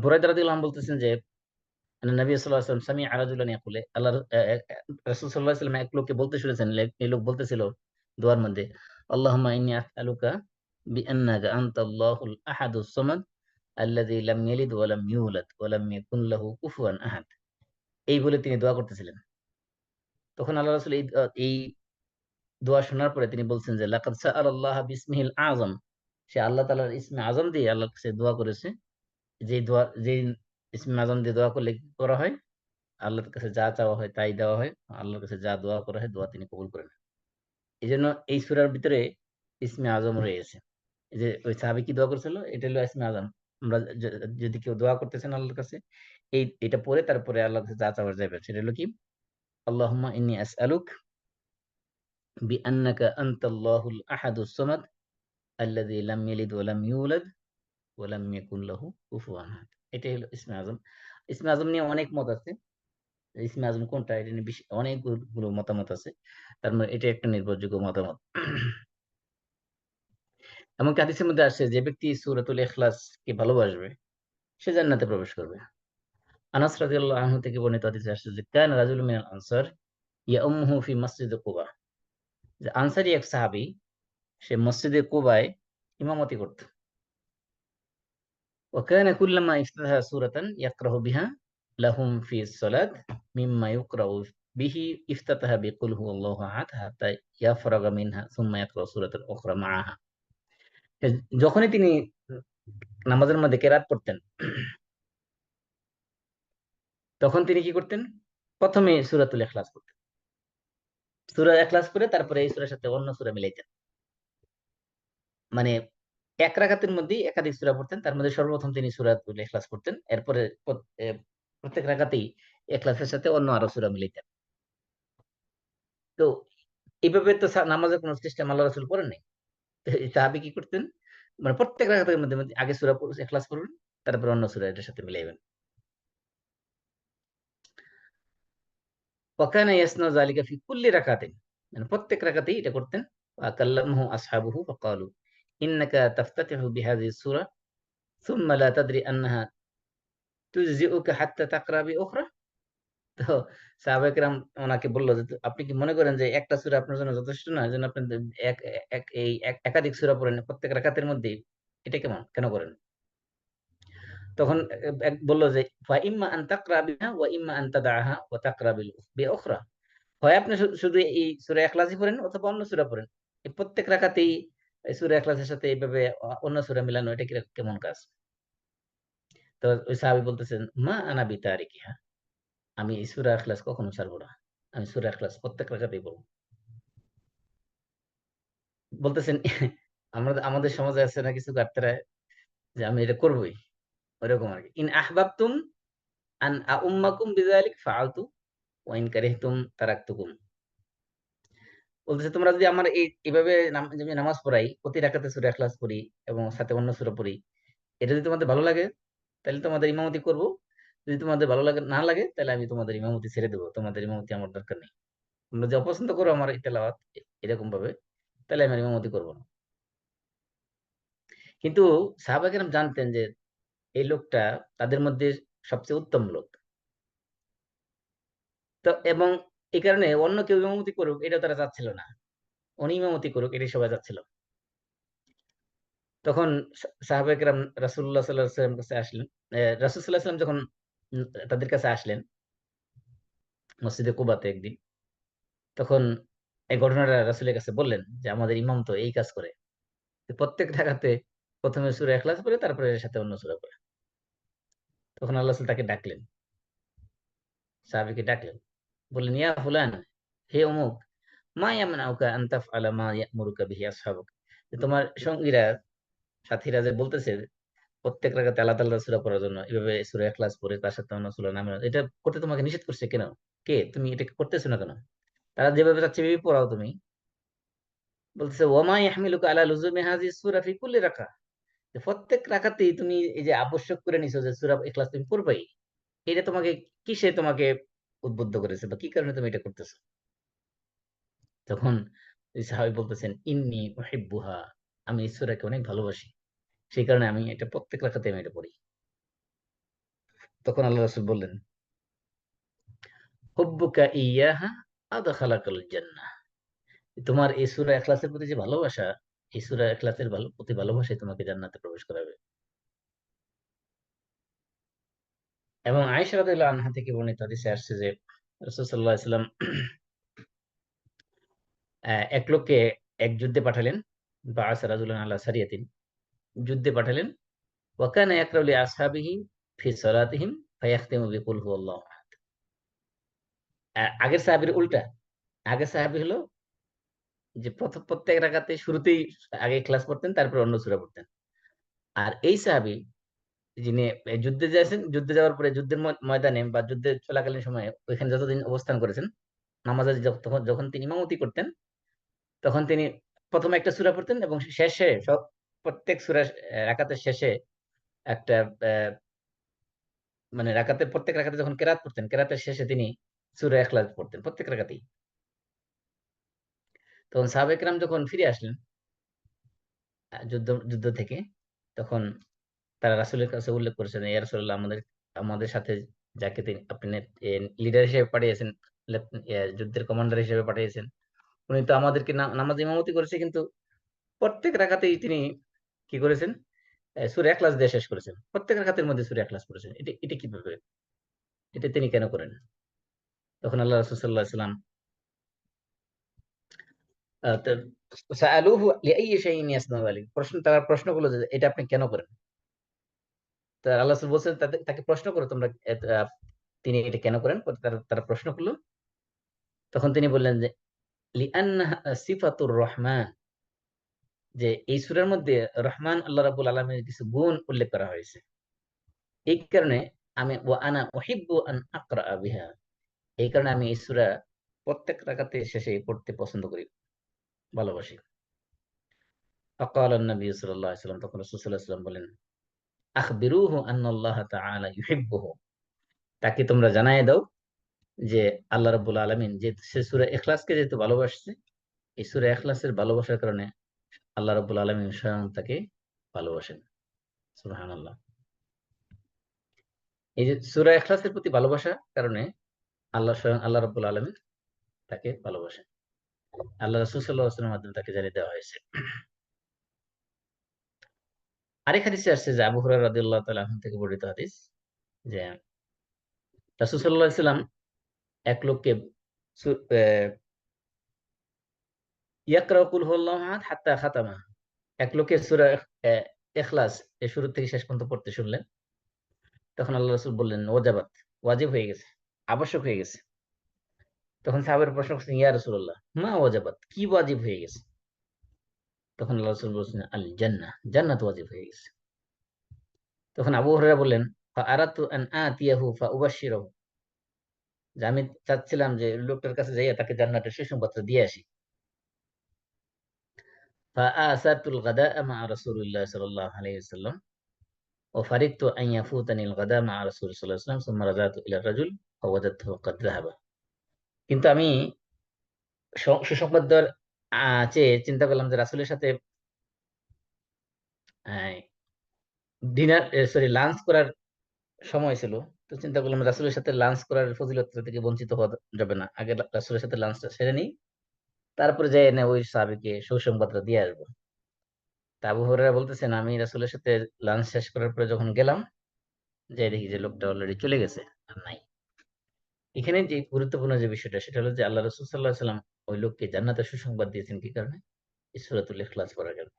বুরাইদা রাদিয়াল্লাহু আনহু বলতেছেন যে নবী সাল্লাল্লাহু আলাইহি ওয়াসাল্লাম সামিআ রাজুলান ইয়াকুল, আল্লাহ রাসূল সাল্লাল্লাহু আলাইহি ওয়াসাল্লাম এক লোককে বলতে শুনেছেন। এই লোক বলতেছিল দোয়ার মধ্যে, আল্লাহুম্মা ইন্নী আসআলুকা বিআন্নাকা আনতাল্লাহুল আহাদুস সামাদ আল্লাযী লাম ইয়ালিদ ওয়া লাম ইউলাদ ওয়া লাম ইয়াকুন লাহু কুফুয়ান আহাদ। এই বলে তিনি দোয়া করতেছিলেন। তখন আল্লাহ রাসূল এই দোয়া শোনার পরে তিনি বলছেন যে লাকাদ সাআলাল্লাহ বিসমিহিল আযম, সে আল্লাহ তাআলার ইসমে আযম দিয়ে আল্লাহর কাছে দোয়া করেছে। যে ইসমে আযম দিয়ে দোয়া করলে কি করা হয়? আল্লাহর কাছে যা চাওয়া হয় তাই দেওয়া হয়। আল্লাহর কাছে যা দোয়া করা হয় দোয়া তিনি কবুল করেন। এজন্য এই সূরার ভিতরে ইসমে আযম রয়েছে। এই যে ওই সাহাবী কি দোয়া করেছিল? এটা হলো ইসমে আযম। আমরা যদি কেউ দোয়া করতেছেন আল্লাহর কাছে, এটা পড়ে তারপরে আল্লাহর কাছে যা চাওয়া যাবে সেটা হলো কি? আল্লাহুম্মা ইন্নী আসআলুক বিআন্নাকা আনতাল্লাহুল আহাদুস সামাদ আল্লাযী লাম ইয়ালিদ ওয়া লাম ইউলাদ ওয়া লাম ইয়াকুন লাহু কুফুয়ান আহাদ। এটাই হলো ইসমে আযম। ইসমে আযম নিয়ে অনেক মত আছে। ইসমে আজম কোনটা এটা নিয়ে অনেকগুলো মতামত আছে। তার মানে এটা একটা নির্ভরযোগ্য মতামত। এমনকি হাদিসের মধ্যে আসছে যে ব্যক্তি সূরাতুল ইখলাস কে ভালোবাসবে, সে জান্নাতে প্রবেশ করবে। আনাস রাদিয়াল্লাহু আনহু থেকে বর্ণিত হাদিসে আসছে যে কানা রাজুলুম মিনাল আনসার ইয়াউমুহু ফি মসজিদে কুবা, যে আনসারী এক সাহাবী সে মসজিদে কুবায় ইমামতি করত। ওয়া কানা কুল্লামা ইফতাহা সূরাতান ইয়াকরাহু বিহা লাহুম ফি সলাত মিম্মা ইউকরাউ বিহি ইফতাতাহা বিকুল হুয়াল্লাহু আহাদ হাত্তা ইয়াফরাগা মিনহা সুম্মা ইয়াকরাউ সূরাতান উখরা মাআহা। যখনই তিনি নামাজের মধ্যে কেরাত পড়তেন, তখন তিনি কি করতেন? প্রথমে সূরাতুল ইখলাস পড়তেন। সূরা ইখলাস করে তারপরে এই সূরার সাথে অন্য সূরা মিলাইতেন। মানে এক রাকাতের মধ্যেই একাধিক সূরা পড়তেন। তার মধ্যে সর্বপ্রথম তিনি সূরাতুল ইখলাস পড়তেন। এরপরে প্রত্যেক রাকাতেই ইখলাসের সাথে অন্য আরো সূরা মিলাইতেন। তো এইভাবে তো নামাজের কোন সিস্টেম আল্লাহ রাসূল করেন নাই। তো এই সাহাবী কি করতেন? মানে প্রত্যেক রাকাতের মধ্যে মধ্যে আগে সূরা ইখলাস পড়বেন, তারপরে অন্য সূরা এটার সাথে মিলাইবেন। ওয়া কানা ইয়াসনাউ যালিকা ফি কুল্লি রাকাতিন, মানে প্রত্যেক রাকাতেই এটা করতেন। ওয়া কাল্লামাহু আসহাবুহু ফাকালু ইন্নাকা তাফতাতিহু বিহাযিহি সূরা সুম্মা লা তাদরি আন্নাহা তুজজিউকা হাত্তা তাকরা বিউখরা। তো সাহাবায়ে কেরাম ওনাকে বলল যে, আপনি কি মনে করেন যে একটা সূরা আপনার জন্য যথেষ্ট না? এজন্য আপনি এক এক এই একাধিক সূরা পড়েন প্রত্যেক রাকাতের মধ্যেই। এটা কেমন? কেন করেন? তখন এক বলল যে, ফা ইম্মা আন তাকরা বিহা ওয়া ইম্মা আন তাদআহা ওয়া তাকরা বিউখরা। হয় আপনি শুধু এই সূরা ইখলাসই পড়েন অথবা অন্য সূরা পড়েন। এই প্রত্যেক রাকাতেই এই সূরা ইখলাসের সাথে এইভাবে অন্য সূরা মিলানো, এটা কি কেমন কাজ? তো ওই সাহাবী বলতেছেন, মা আনা বিতারিকিহা, আমি এই সূরা ইখলাস কখনো ছাড়বো না। আমি সূরা ইখলাস প্রত্যেক রাকাতেই পড়ব। বলতেছেন আমরা আমাদের সমাজে আছে না কিছু গাত্তারা, যে আমি এটা করবই। ওইরকম আরকি। ইন আহবাবতুম আন আউম্মাকুম বিযালিক ফাআলতু ওয়া ইন কারিহতুম তারাকতুকুম। বলতেছে তোমরা যদি আমার এইভাবে আমি নামাজ পড়াই, প্রতি রাকাতে সূরা ইখলাস পড়ি এবং সাথে অন্য সূরা পড়ি, এটা যদি তোমাদের ভালো লাগে তাহলে তোমাদের ইমামতি করব। যদি তোমাদের ভালো লাগে না লাগে তাহলে আমি তোমাদের ইমামতি ছেড়ে দেব। তোমাদের ইমামতি আমার দরকার নেই। তোমরা যদি অপছন্দ করো আমার এই তেলাওয়াত এরকম ভাবে, তাহলে আমি আর ইমামতি করব না। কিন্তু সাহাবায়ে কেরাম জানতেন যে এই লোকটা তাদের মধ্যে সবচেয়ে উত্তম লোক। তো এবং এই কারণে অন্য কেউ ইমামতি করুক এটা তারা চাচ্ছিল না। উনি ইমামতি করুক এটাই সবাই চাচ্ছিল। তখন সাহাবায়ে কেরাম রাসূলুল্লাহ সাল্লাল্লাহু আলাইহি ওয়াসাল্লামের কাছে আসলেন। রাসূল সাল্লাল্লাহু আলাইহি ওয়াসাল্লাম যখন তাদের কাছে আসলেন মসজিদে কুবাতে একদিন, তখন এই ঘটনাটা রাসূলের কাছে বললেন যে আমাদের ইমাম তো এই কাজ করে। প্রত্যেক রাকাতে প্রথমে সূরা ইখলাস পড়ে তারপরে এর সাথে অন্য সূরা পড়ে। তখন আল্লাহ রাসূল তাকে ডাকলেন, সাহাবীকে ডাকলেন। বললেন, ইয়া ফুলান, হে অমুক, মা ইয়ামনাউকা আন তাফআলা মা ইয়া'মুরুকা বিহি আসহাবুক। যে তোমার সঙ্গীরা সাথীরা যে বলতেছে প্রত্যেক রাকাতে আলাদা আলাদা সূরা পড়ার জন্য এভাবে সূরা ইখলাস পড়ে তার সাথে অন্য সূরা নামে এটা করতে তোমাকে নিষেধ করছে কেন? কে? তুমি এটা করতেছো না কেন? তারা যেভাবে চাচ্ছে এভাবে পড়াও তুমি। বলতেছে ওয়ামা ইয়াহমিলুকা আলা লুজুমি হাযিহি সূরা ফি কুল্লি রাকা। যে প্রত্যেক রাকাতেই তুমি এই যে আবশ্যক করে নিছো যে সূরা ইখলাস তুমি পড়বাই। এটা তোমাকে কিসে তোমাকে উদ্বুদ্ধ করেছে বা কি কারণে তুমি এটা করতেছো? তখন ওই সাহাবী বলতেছেন, ইন্নী উহিব্বুহা, আমি এই সূরাকে অনেক ভালোবাসি। সেই কারণে আমি এটা প্রত্যেক রাকাতে আমি এটা পড়ি। তখন আল্লাহ রাসূল বললেন, হুব্বুকা ইয়াহা আদখালাকাল জান্নাহ। তোমার এই সূরা ইখলাসের প্রতি যে ভালোবাসা, এই সূরা ইখলাসের প্রতি ভালোবাসাই তোমাকে জান্নাতে প্রবেশ করাবে। এবং আয়েশা রাদিয়াল্লাহু আনহা থেকে বর্ণিত হাদিসে আসছে যে রাসূল সাল্লাল্লাহু আলাইহি ওয়াসাল্লাম এক লোককে এক যুদ্ধে পাঠালেন। বাআসা রাজুলান আলা সারিয়াতিন, যুদ্ধে পাঠালেন। ওয়া কানা ইয়াকরাউ লি আসহাবিহি ফি সালাতিহিম ফায়াখতিমু বিকুল হুয়াল্লাহু আহাদ। আগের সাহাবীর উল্টা। আগের সাহাবী হলো যে প্রত্যেক রাকাতে শুরুতেই আগে ইখলাস পড়তেন তারপর অন্য সূরা পড়তেন। আর এই সাহাবী যিনি যুদ্ধে যাচ্ছেন, যুদ্ধে যাওয়ার পরে যুদ্ধের ময়দানে বা যুদ্ধে চলাকালীন সময়ে ওইখানে যতদিন অবস্থান করেছেন, নামাজে তখন যখন তিনি ইমামতি করতেন, তখন তিনি ১ম এ একটা সূরা পড়তেন এবং শেষে প্রত্যেক সূরা রাকাতের শেষে একটা মানে প্রত্যেক রাকাতে যখন কেরাত পড়তেন, কেরাতের শেষে তিনি সূরা ইখলাস পড়তেন প্রত্যেক রাকাতেই। তখন সাহাবায়ে কেরাম যখন ফিরে আসলেন যুদ্ধ যুদ্ধ থেকে, তখন তারা রাসূলের কাছে উল্লেখ করেছেন, ইয়া রাসূলুল্লাহ, আমাদের আমাদের সাথে যাকে আপনি লিডার হিসেবে পাঠিয়েছেন, যুদ্ধের কমান্ডার হিসেবে পাঠিয়েছেন, উনি তো আমাদেরকে নামাজ ইমামতি করেছে, কিন্তু প্রত্যেক রাকাতেই তিনি কি করেছেন? সূরা ইখলাস দিয়ে শেষ করেছেন। প্রত্যেক রাকাতের মধ্যে সূরা ইখলাস পড়েছেন। এটা কিভাবে? এটা তিনি কেন করেন? তখন আল্লাহ রাসূল সাল্লাল্লাহু আলাইহি ওয়াসাল্লাম সাআলুহু লিআইয়ি শাইইন ইয়াসনাউ যালিক, তারা প্রশ্ন করলো যে এটা আপনি কেন করেন? তা আল্লাহ রাসূল বলছেন, তাকে প্রশ্ন করো তোমরা, তিনি এটা কেন করেন? তারা তারা প্রশ্ন করলো। তখন তিনি বললেন যে লিআন্নাহা সিফাতুর রহমান, যে এই সূরার মধ্যে রহমান আল্লাহ রাব্বুল আলামিনের কিছু গুণ উল্লেখ করা হয়েছে। এই কারণে আমি ওয়া আনা উহিব্বু আন আকরা বিহা, এই কারণে আমি এই সূরা প্রত্যেক রাকাতে শেষে পড়তে পছন্দ করি, ভালোবাসি। ফাকালা নবী সাল্লাল্লাহু আলাইহি ওয়াসাল্লাম, তখন রাসূল সাল্লাল্লাহু আলাইহি ওয়াসাল্লাম বলেন, আখবিরুহু আন্নাল্লাহ তাআলা ইউহিব্বুহু, তাকে তোমরা জানায়ে দাও যে আল্লাহ রাব্বুল আলামিন যে সে সূরা ইখলাসকে যেহেতু ভালোবাসছে, এই সূরা ইখলাসের ভালোবাসার কারণে আল্লাহ রাব্বুল আলামিন স্বয়ং তাকে ভালোবাসেন। সুবহানাল্লাহ। এই যে সূরা ইখলাসের প্রতি ভালোবাসার কারণে স্বয়ং আল্লাহ রাব্বুল আলামিন তাকে ভালোবাসেন। আল্লাহ রাসূল সাল্লাল্লাহু আলাইহি ওয়াসাল্লামের মাধ্যমে তাকে জানিয়ে দেওয়া হয়েছে। আরেক হাদিসে আসছে যে আবু হুরায়রা রাদিয়াল্লাহু তাআলা আনহু থেকে বর্ণিত হাদিস, যে রাসূল সাল্লাল্লাহু আলাইহি ওয়াসাল্লাম এক লোককে ইয়াকরা কুল হুয়াল্লাহু আহাদ হাত্তা খাতামা, এক লোকের সূরা ইখলাস এর শুরু থেকে শেষ পর্যন্ত পড়তে শুনলেন। তখন আল্লাহ রাসূল বললেন, ওয়াজাবাত, ওয়াজিব হয়ে গেছে, আবশ্যক হয়ে গেছে। তখন সাহাবারা প্রশ্ন করছেন, ইয়া রাসূলুল্লাহ, মা ওয়াজাবাত, কি ওয়াজিব হয়ে গেছে? তখন আল্লাহ রাসূল বলছেন, আল জান্নাহ, জান্নাত ওয়াজিব হয়ে গেছে। তখন আবু হুরায়রা বললেন, ফা আরাদতু আন আতিয়াহু ফা উবাশশিরাহু, যে আমি চাচ্ছিলাম যে লোকটার কাছে যাইয়া তাকে জান্নাতের সুসংবাদটা দিয়ে আসি। ফা আসারতুল গাদা'a মা রাসূলিল্লাহ সাল্লাল্লাহু আলাইহি ওয়াসাল্লাম ওয়া ফারিগতু আন ইয়াফুতানিল গাদা মা রাসূল সাল্লাল্লাহু আলাইহি ওয়াসাল্লাম সুম্মা রাজা'তু ইলা রাজুল ফাওয়াজাদতুহু ক্বাদ যাহাবা। কিন্তু আমি সুসংবাদ দেওয়ার চেয়ে চিন্তা করলাম যে রাসূলের সাথে লাঞ্চ করার সময় ছিল। তো চিন্তা করলাম রাসূলের সাথে লাঞ্চ করার ফজিলত থেকে বঞ্চিত হওয়া যাবে না। আগে রাসূলের সাথে লাঞ্চটা সেরে নিই। তারপরে যাই না ওই সাহাবীকে সুসংবাদটা দিয়ে আসবো। তা আবু হুরায়রা বলতেছেন, আমি রাসূলের সাথে লাঞ্চ শেষ করার পরে যখন গেলাম, যাই দেখি যে লোকটা অলরেডি চলে গেছে, আর নাই। এখানে যে গুরুত্বপূর্ণ যে বিষয়টা, সেটা হলো যে আল্লাহ রাসূল সাল্লাল্লাহু আলাইহি ওয়াসাল্লাম ওই লোককে জান্নাতের সুসংবাদ দিয়েছেন কি কারণে? এই সূরাতুল ইখলাস পড়ার কারণে।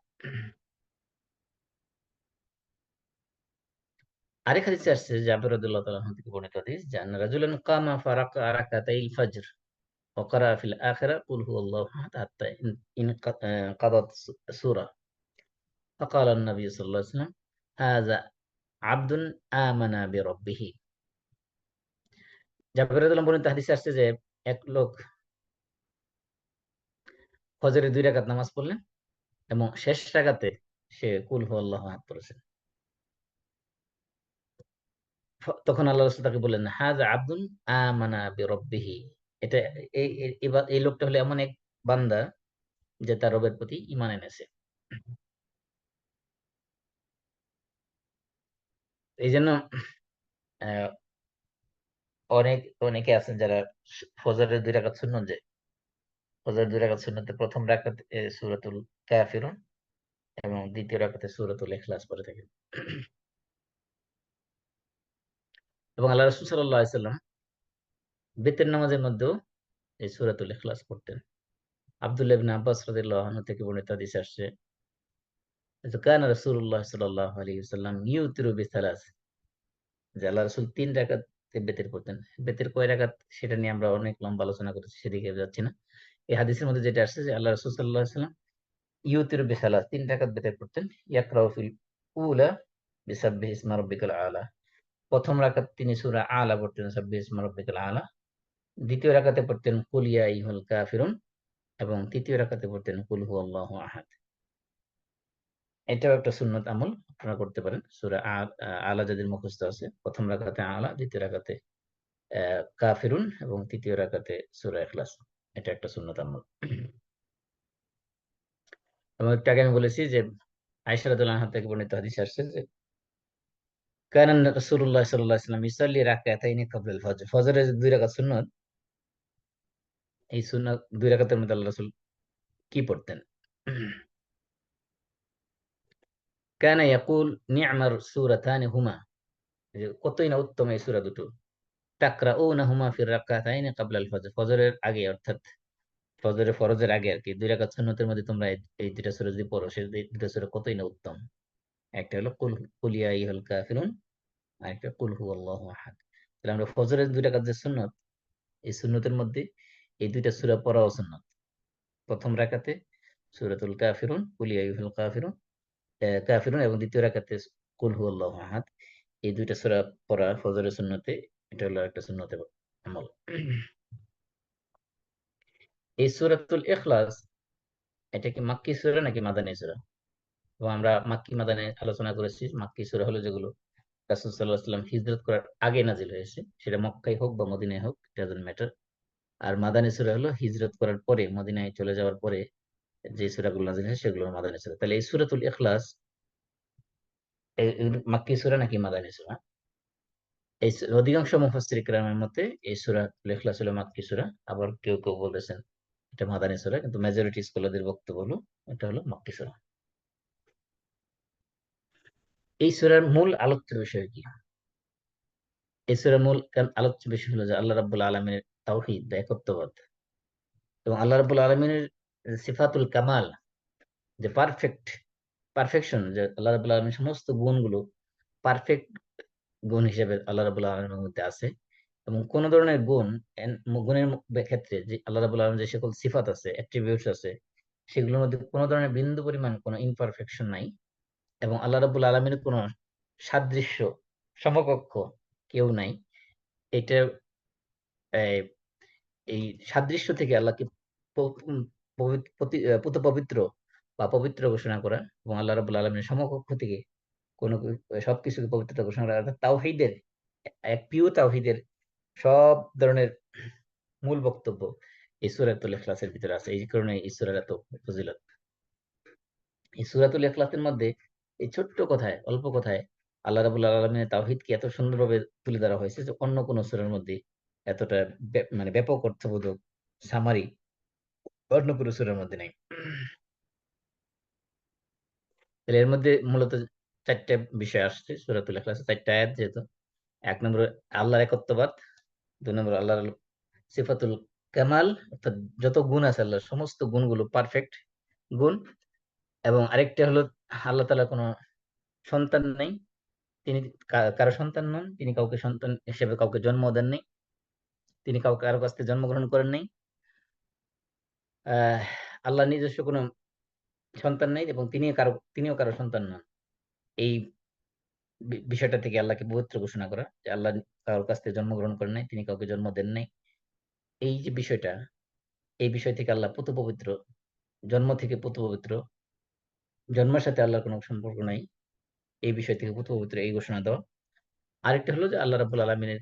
আরেক হাদিসে আসছে, জাবের রাদিয়াল্লাহু তাআলা আনহু থেকে বর্ণিত হাদিস, যে আন্না রাজুলান কামা ফারাকা রাকাতাইল ফজর ওয়া ক্বারা ফিল আখিরা কুল হুয়াল্লাহু আহাদ হাত্তা ইন কাদাত সূরা। ফাকালা an-নাবী সাল্লাল্লাহু আলাইহি ওয়াসাল্লাম, হাযা আবদুন আমানা বিরাব্বিহি। জাবের রাদিয়াল্লাহু বর্ণিত হাদিসে আসছে যে এক লোক ফজরের ২ রাকাত নামাজ পড়লেন এবং শেষ রাকাতে সে কুল হুয়াল্লাহু আহাদ পড়েছেন। তখন আল্লাহ রাসূল তাকে বললেন, হাযা আবদুন আমানা বিরাব্বিহি। এটা এই লোকটা হলো এমন এক বান্দা যে তার রবের প্রতি ঈমান এনেছে। এইজন্য আ অনেক অনেকে আছেন যারা ফজরের ২ রাকাত সুন্নত, যে ফজরের ২ রাকাত সুন্নতে ১ম রাকাতে সূরাতুল কাফিরুন এবং দ্বিতীয় রাকাতে সূরাতুল ইখলাস পড়ে থাকেন। এবং আল্লাহ রাসূল সাল্লাল্লাহু আলাইহি ওয়াসাল্লাম বেতের নামাজের মধ্যেও এই সূরাতুল ইখলাস পড়তেন। আব্দুল্লাহ ইবনে আব্বাস রাদিয়াল্লাহু আনহু থেকে বর্ণিত হাদিসে আসছে, যে কানা রাসূলুল্লাহ সাল্লাল্লাহু আলাইহি ওয়াসাল্লাম ইউতিরু বিসালাস, যে আল্লাহ রাসূল ৩ রাকাতে বেতের পড়তেন। বেতের কয় রাকাত সেটা নিয়ে আমরা অনেক লম্বা আলোচনা করেছি, সেদিকে যাচ্ছি না। এই হাদিসের মধ্যে যেটা আসছে যে আল্লাহ রাসূল সাল্লাল্লাহু আলাইহি ওয়াসাল্লাম ইউতিরু বিসালাস, ৩ রাকাত বেতের পড়তেন। ইয়াকরাউ ফিল উলা বিসাব্বিহি ইসমা রাব্বিকাল আলা, ১ম রাকাত তিনি সূরা আলা পড়তেন, সাব্বিহি ইসমা রাব্বিকাল আলা। দ্বিতীয় রাকাতে পড়তেন কুল ইয়া আইয়ুহাল কাফিরুন এবং তৃতীয় রাকাতে পড়তেন কুল হুয়াল্লাহু আহাদ। এটাও একটা সুন্নত আমল, আপনারা করতে পারেন। সূরা আলা যাদের মুখস্থ আছে, ১ম রাকাতে আলা, দ্বিতীয় রাকাতে কাফিরুন এবং তৃতীয় রাকাতে সূরা ইখলাস। এটা একটা সুন্নত আমল। এবং একটু আগে আমি বলেছি যে আয়েশা রাদিয়াল্লাহু আনহা থেকে বর্ণিত হাদিসে আসছে যে কারণ রাসূলুল্লাহ সাল্লাল্লাহু আলাইহি ওয়াসাল্লাম ইউসাল্লি রাকাতাইনি ক্বাবলাল ফজর, ফজরের 2 রাকাত সুন্নত, এই সুন্নাত 2 রাকাতের মধ্যে আল্লাহ রাসূল কি পড়তেন? কানা ইয়াকুল নি'মার সূরাতানি হুমা, যে কতই না উত্তম এই সূরা দুটো। তাকরাউনাহুমা ফির রাকাতাইনি ক্বাবলাল ফজর, ফজরের আগে, অর্থাৎ ফরজের আগে আর কি, 2 রাকাত সুন্নতের মধ্যে তোমরা এই 2টা সূরা যদি পড়ো, সেই 2টা সূরা কতই না উত্তম। একটা হলো কুল ইয়া আইয়ুহাল কাফিরুন, আর একটা কুল হুয়াল্লাহু আহাদ। তাহলে আমরা ফজরের 2 রাকাত যে সুন্নত, এই সুন্নতের মধ্যে এই 2টা সূরা পড়াও সুন্নত। প্রথম রাকাতে সূরাতুল কাফিরুন, কুল ইয়া আইয়ুহাল কাফিরুন, কাফিরুন, এবং দ্বিতীয় রাকাতে কুল হুয়াল্লাহু আহাদ। এই 2টা সূরা পড়া ফজরের সুন্নতে, এটা হলো একটা সুন্নতের আমল। এই সূরাতুল ইখলাস, এটা কি মাক্কি সূরা নাকি মাদানী সূরা? এবং আমরা মাক্কি মাদানী আলোচনা করেছি। মাক্কি সূরা হলো যেগুলো রাসূল সাল্লাল্লাহু আলাইহি ওয়াসাল্লাম হিজরত করার আগে নাজিল হয়েছে, সেটা মক্কায় হোক বা মদিনায় হোক, it doesn't matter। আর মাদানী সূরা হলো হিজরত করার পরে, মদিনায় চলে যাওয়ার পরে যে সূরাগুলো নাজিল হয় সেগুলো মাদানী সূরা। তাহলে এই সূরাতুল ইখলাস মাক্কি সূরা নাকি মাদানী সূরা? অধিকাংশ মুফাসসির কিরামের মতে এই সূরাতুল ইখলাস হলো মাক্কি সূরা। আবার কেউ কেউ বলেছেন এটা মাদানী সূরা, কিন্তু মেজরিটি স্কলারদের বক্তব্য হলো এটা হলো মাক্কি সূরা। এই সূরার মূল আলোচ্য বিষয় কি? এই সূরার মূল আলোচ্য বিষয় হলো যে আল্লাহ রাব্বুল আলামিনের তাওহীদ বা একত্ববাদ, এবং আল্লাহ রাব্বুল আলামিনের সিফাতুল কামাল, যে পারফেকশন, যে আল্লাহ রাব্বুল আলামিনের সমস্ত গুণগুলো পারফেক্ট গুণ হিসেবে আল্লাহ রাব্বুল আলামিনের মধ্যে আছে। এবং কোন ধরনের গুণের ক্ষেত্রে যে আল্লাহ রাব্বুল আলামিনের যে সকল সিফাত আছে, অ্যাট্রিবিউটস আছে, সেগুলোর মধ্যে কোনো ধরনের বিন্দু পরিমাণ কোনো ইমপারফেকশন নাই। এবং আল্লাহ রাব্বুল আলামিনের কোনো সাদৃশ্য, সমকক্ষ কেউ নাই। এটা আহ, এই সাদৃশ্য থেকে আল্লাহকে পুত পবিত্র বা পবিত্র ঘোষণা করা, এবং আল্লাহ রাব্বুল আলামিনের সমকক্ষ থেকে কোনো সবকিছুকে পবিত্রতা ঘোষণা করা, অর্থাৎ তাওহীদের, এক পিওর তাওহীদের সব ধরনের মূল বক্তব্য এই সূরাতুল ইখলাসের ভিতরে আছে। এই কারণে এই সূরার এত ফজিলত। এই সূরাতুল ইখলাসের মধ্যে এই ছোট্ট কথায়, অল্প কথায় আল্লাহ রাব্বুল আলামিনের তাওহীদকে এত সুন্দরভাবে তুলে ধরা হয়েছে যে অন্য কোন সূরার মধ্যে এতটা মানে ব্যাপক অর্থবোধক সামারি অন্য কোনো সূরার মধ্যে নেই। তাহলে এর মধ্যে মূলত 4টা বিষয় আসছে সূরাতুল ইখলাসে, 4টা আয়াত যেহেতু। 1 নম্বর আল্লাহর একত্ববাদ, 2 নম্বর আল্লাহর সিফাতুল কামাল, অর্থাৎ যত গুণ আছে আল্লাহর সমস্ত গুণগুলো পারফেক্ট গুণ। এবং আরেকটা হলো আল্লাহ তাআলার কোনো সন্তান নেই, তিনি কারো সন্তান নন, তিনি কাউকে সন্তান হিসেবে কাউকে জন্ম দেন নাই, তিনি কাউকে কারো কাছ থেকে জন্মগ্রহণ করেন নাই। আহ আল্লাহ নিজস্ব কোনো সন্তান নেই, এবং তিনিও কারো সন্তান নন। এই বিষয়টা থেকে আল্লাহকে পবিত্র ঘোষণা করা, যে আল্লাহ কারোর কাছ থেকে জন্মগ্রহণ করেন নাই, তিনি কাউকে জন্ম দেন নাই। এই যে বিষয়টা, এই বিষয় থেকে আল্লাহ পুত পবিত্র, জন্ম থেকে পুত পবিত্র, জন্মের সাথে আল্লাহর কোনো সম্পর্ক নাই, এই বিষয় থেকে পুত পবিত্র, এই ঘোষণা দেওয়া। আরেকটা হলো যে আল্লাহ রাব্বুল আলামিনের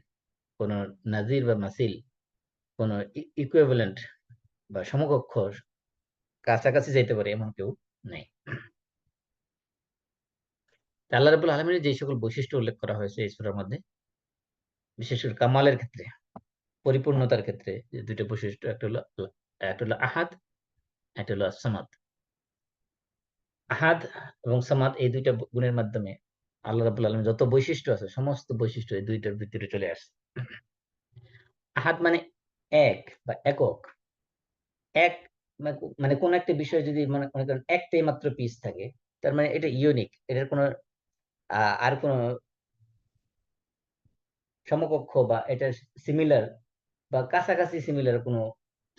কোন নাজির বা মাসিল, কোন ইকুইভ্যালেন্ট বা সমকক্ষ, কাছাকাছি যাইতে পারে এমন কেউ নেই। তা আল্লাহ রাব্বুল আলামিনের যে সকল বৈশিষ্ট্য উল্লেখ করা হয়েছে এই সূরার মধ্যে, বিশেষ করে কামালের ক্ষেত্রে, পরিপূর্ণতার ক্ষেত্রে, যে 2টা বৈশিষ্ট্য, একটা হলো আহাদ, একটা হলো সামাদ। আহাদ এবং সামাদ, এই 2টা গুণের মাধ্যমে আল্লাহ রাব্বুল আলামিন যত বৈশিষ্ট্য আছে, সমস্ত বৈশিষ্ট্য এই 2টার ভিতরে চলে আসে। আহাদ মানে এক বা একক। এক মানে কোন একটা বিষয় যদি মনে করেন একটাই মাত্র পিস থাকে, তার মানে এটা ইউনিক, এটার কোনো আর কোনো সমকক্ষ বা এটা সিমিলার বা কাছাকাছি সিমিলার কোনো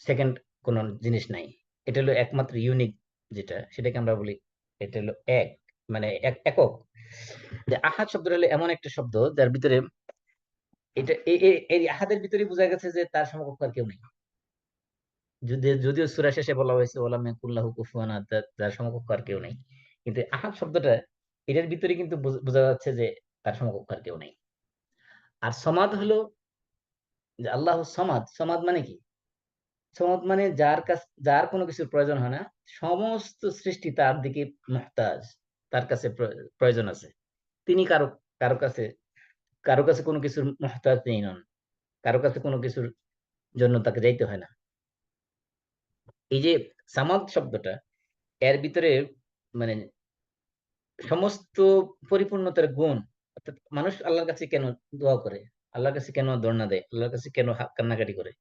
সেকেন্ড কোনো জিনিস নাই। এটা হলো একমাত্র ইউনিক, যেটা সেটাকে আমরা বলি এটা হলো এক, মানে একক। যে আহাদ শব্দটা হলো এমন একটা শব্দ যার ভিতরে এটা এই আহাদের ভিতরে বোঝা গেছে যে তার সমকক্ষ আর কেউ নেই। যদিও সূরা শেষে বলা হয়েছে ওয়ালাম ইয়াকুল্লাহু কুফুয়ান আহাদ, যার সমকক্ষ আর কেউ নেই, কিন্তু আহাদ শব্দটা এটার ভিতরে কিন্তু বোঝা যাচ্ছে যে তার সমকক্ষ আর কেউ নেই। আর সমাদ হলো যে আল্লাহ সমাদ। সমাদ মানে কি? সমাদ মানে যার কোনো কিছুর প্রয়োজন হয় না, সমস্ত সৃষ্টি তার দিকে মুহতাজ, তার কাছে প্রয়োজন আছে, তিনি কারো কারো কাছে কারো কাছে কোনো কিছুর মুহতাজ নেই নন, কারো কাছে কোনো কিছুর জন্য তাকে যাইতে হয় না। এই যে সামাদ শব্দটা, এর ভিতরে মানে সমস্ত পরিপূর্ণতার গুণ। অর্থাৎ মানুষ আল্লাহর কাছে কেন দোয়া করে, আল্লাহর কাছে কেন দোয়া দেয়, আল্লাহর কাছে কেন কান্নাকাটি করে?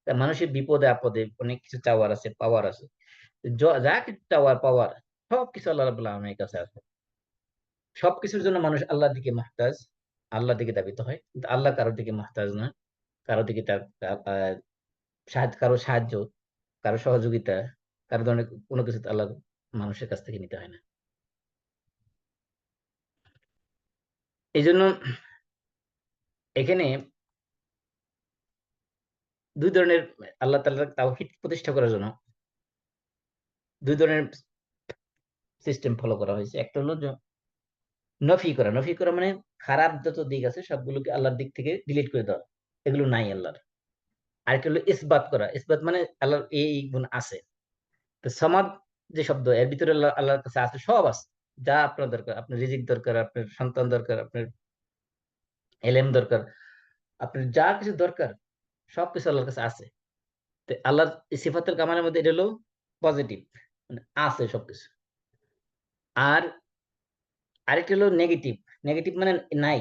তা মানুষের বিপদে আপদে অনেক কিছু চাওয়ার আছে, পাওয়ার আছে। যা কিছু চাওয়ার পাওয়ার সবকিছু আল্লাহ রাব্বুল আলামিনের কাছে আছে। সবকিছুর জন্য মানুষ আল্লাহর দিকে মুহতাজ, আল্লাহর দিকে ধাবিত হয়, কিন্তু আল্লাহ কারোর দিকে মুহতাজ না। কারো দিকে কারো সাহায্য, কারো সহযোগিতা, কারো ধরনের কোনো কিছু আল্লাহ মানুষের কাছ থেকে নিতে হয় না। এই জন্য এখানে দুই ধরনের, আল্লাহ তাআলার তাওহীদ প্রতিষ্ঠা করার জন্য দুই ধরনের সিস্টেম ফলো করা হয়েছে। একটা হলো নফি করা। নফি করা মানে খারাপ যত দিক আছে সবগুলোকে আল্লাহর দিক থেকে ডিলিট করে দেওয়া, এগুলো নাই আল্লাহর। আরেকটা হলো ইসবাত করা। ইসবাত মানে আল্লাহর এই গুণ আছে। তো সমাদ যে শব্দ, এর ভিতরে আল্লাহর কাছে আছে, সব আছে। যা আপনার দরকার, আপনার রিজিক দরকার, আপনার সন্তান দরকার, আপনার এলেম দরকার, আপনার যা কিছু দরকার সবকিছু আল্লাহর কাছে আছে। তো আল্লাহর এই সিফাতুল কামালের মধ্যে এটা হলো পজিটিভ, মানে আছে সবকিছু। আর আরেকটা হলো নেগেটিভ। নেগেটিভ মানে নাই।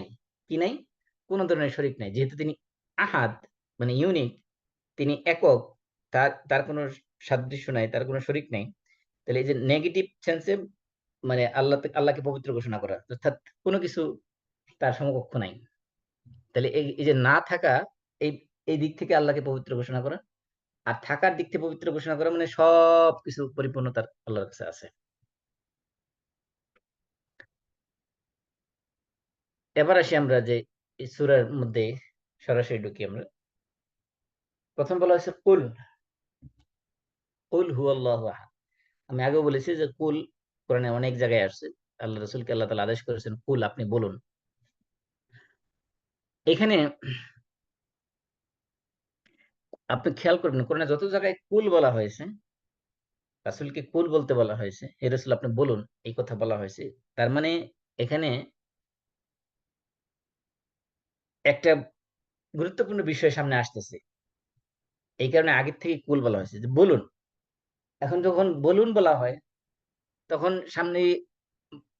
কি নাই? কোন ধরনের শরীক নাই। যেহেতু তিনি আহাদ, মানে ইউনিক, তিনি একক, তার তার কোনো সাদৃশ্য নাই, তার কোনো শরীক নাই। তাহলে এই যে নেগেটিভ সেন্সে মানে আল্লাহকে পবিত্র ঘোষণা করা, অর্থাৎ কোনো কিছু তার সমকক্ষ নাই। তাহলে এই যে না থাকা, এই এই দিক থেকে আল্লাহকে পবিত্র ঘোষণা করা, আর থাকার দিক থেকে পবিত্র ঘোষণা করা, মানে সব কিছু পরিপূর্ণতার আল্লাহর কাছে আছে। এবার আসি আমরা যে এই সূরার মধ্যে সরাসরি ঢুকি আমরা। প্রথম বলা হয়েছে কুল, কুল হুয়াল্লাহু আহাদ। আমি আগেও বলেছি যে কুল কোরআনে অনেক জায়গায় আসছে। আল্লাহ রাসূলকে আল্লাহ তাআলা আদেশ করেছেন, কুল আপনি বলুন। এখানে আপনি খেয়াল করবেন, কোরআনে যত জায়গায় কুল বলা হয়েছে, রাসূলকে কুল বলতে বলা হয়েছে, হে রাসূল আপনি বলুন, এই কথা বলা হয়েছে, তার মানে এখানে একটা গুরুত্বপূর্ণ বিষয় সামনে আসতেছে। এই কারণে আগের থেকে কুল বলা হয়েছে যে বলুন। এখন যখন বলুন বলা হয়, তখন সামনে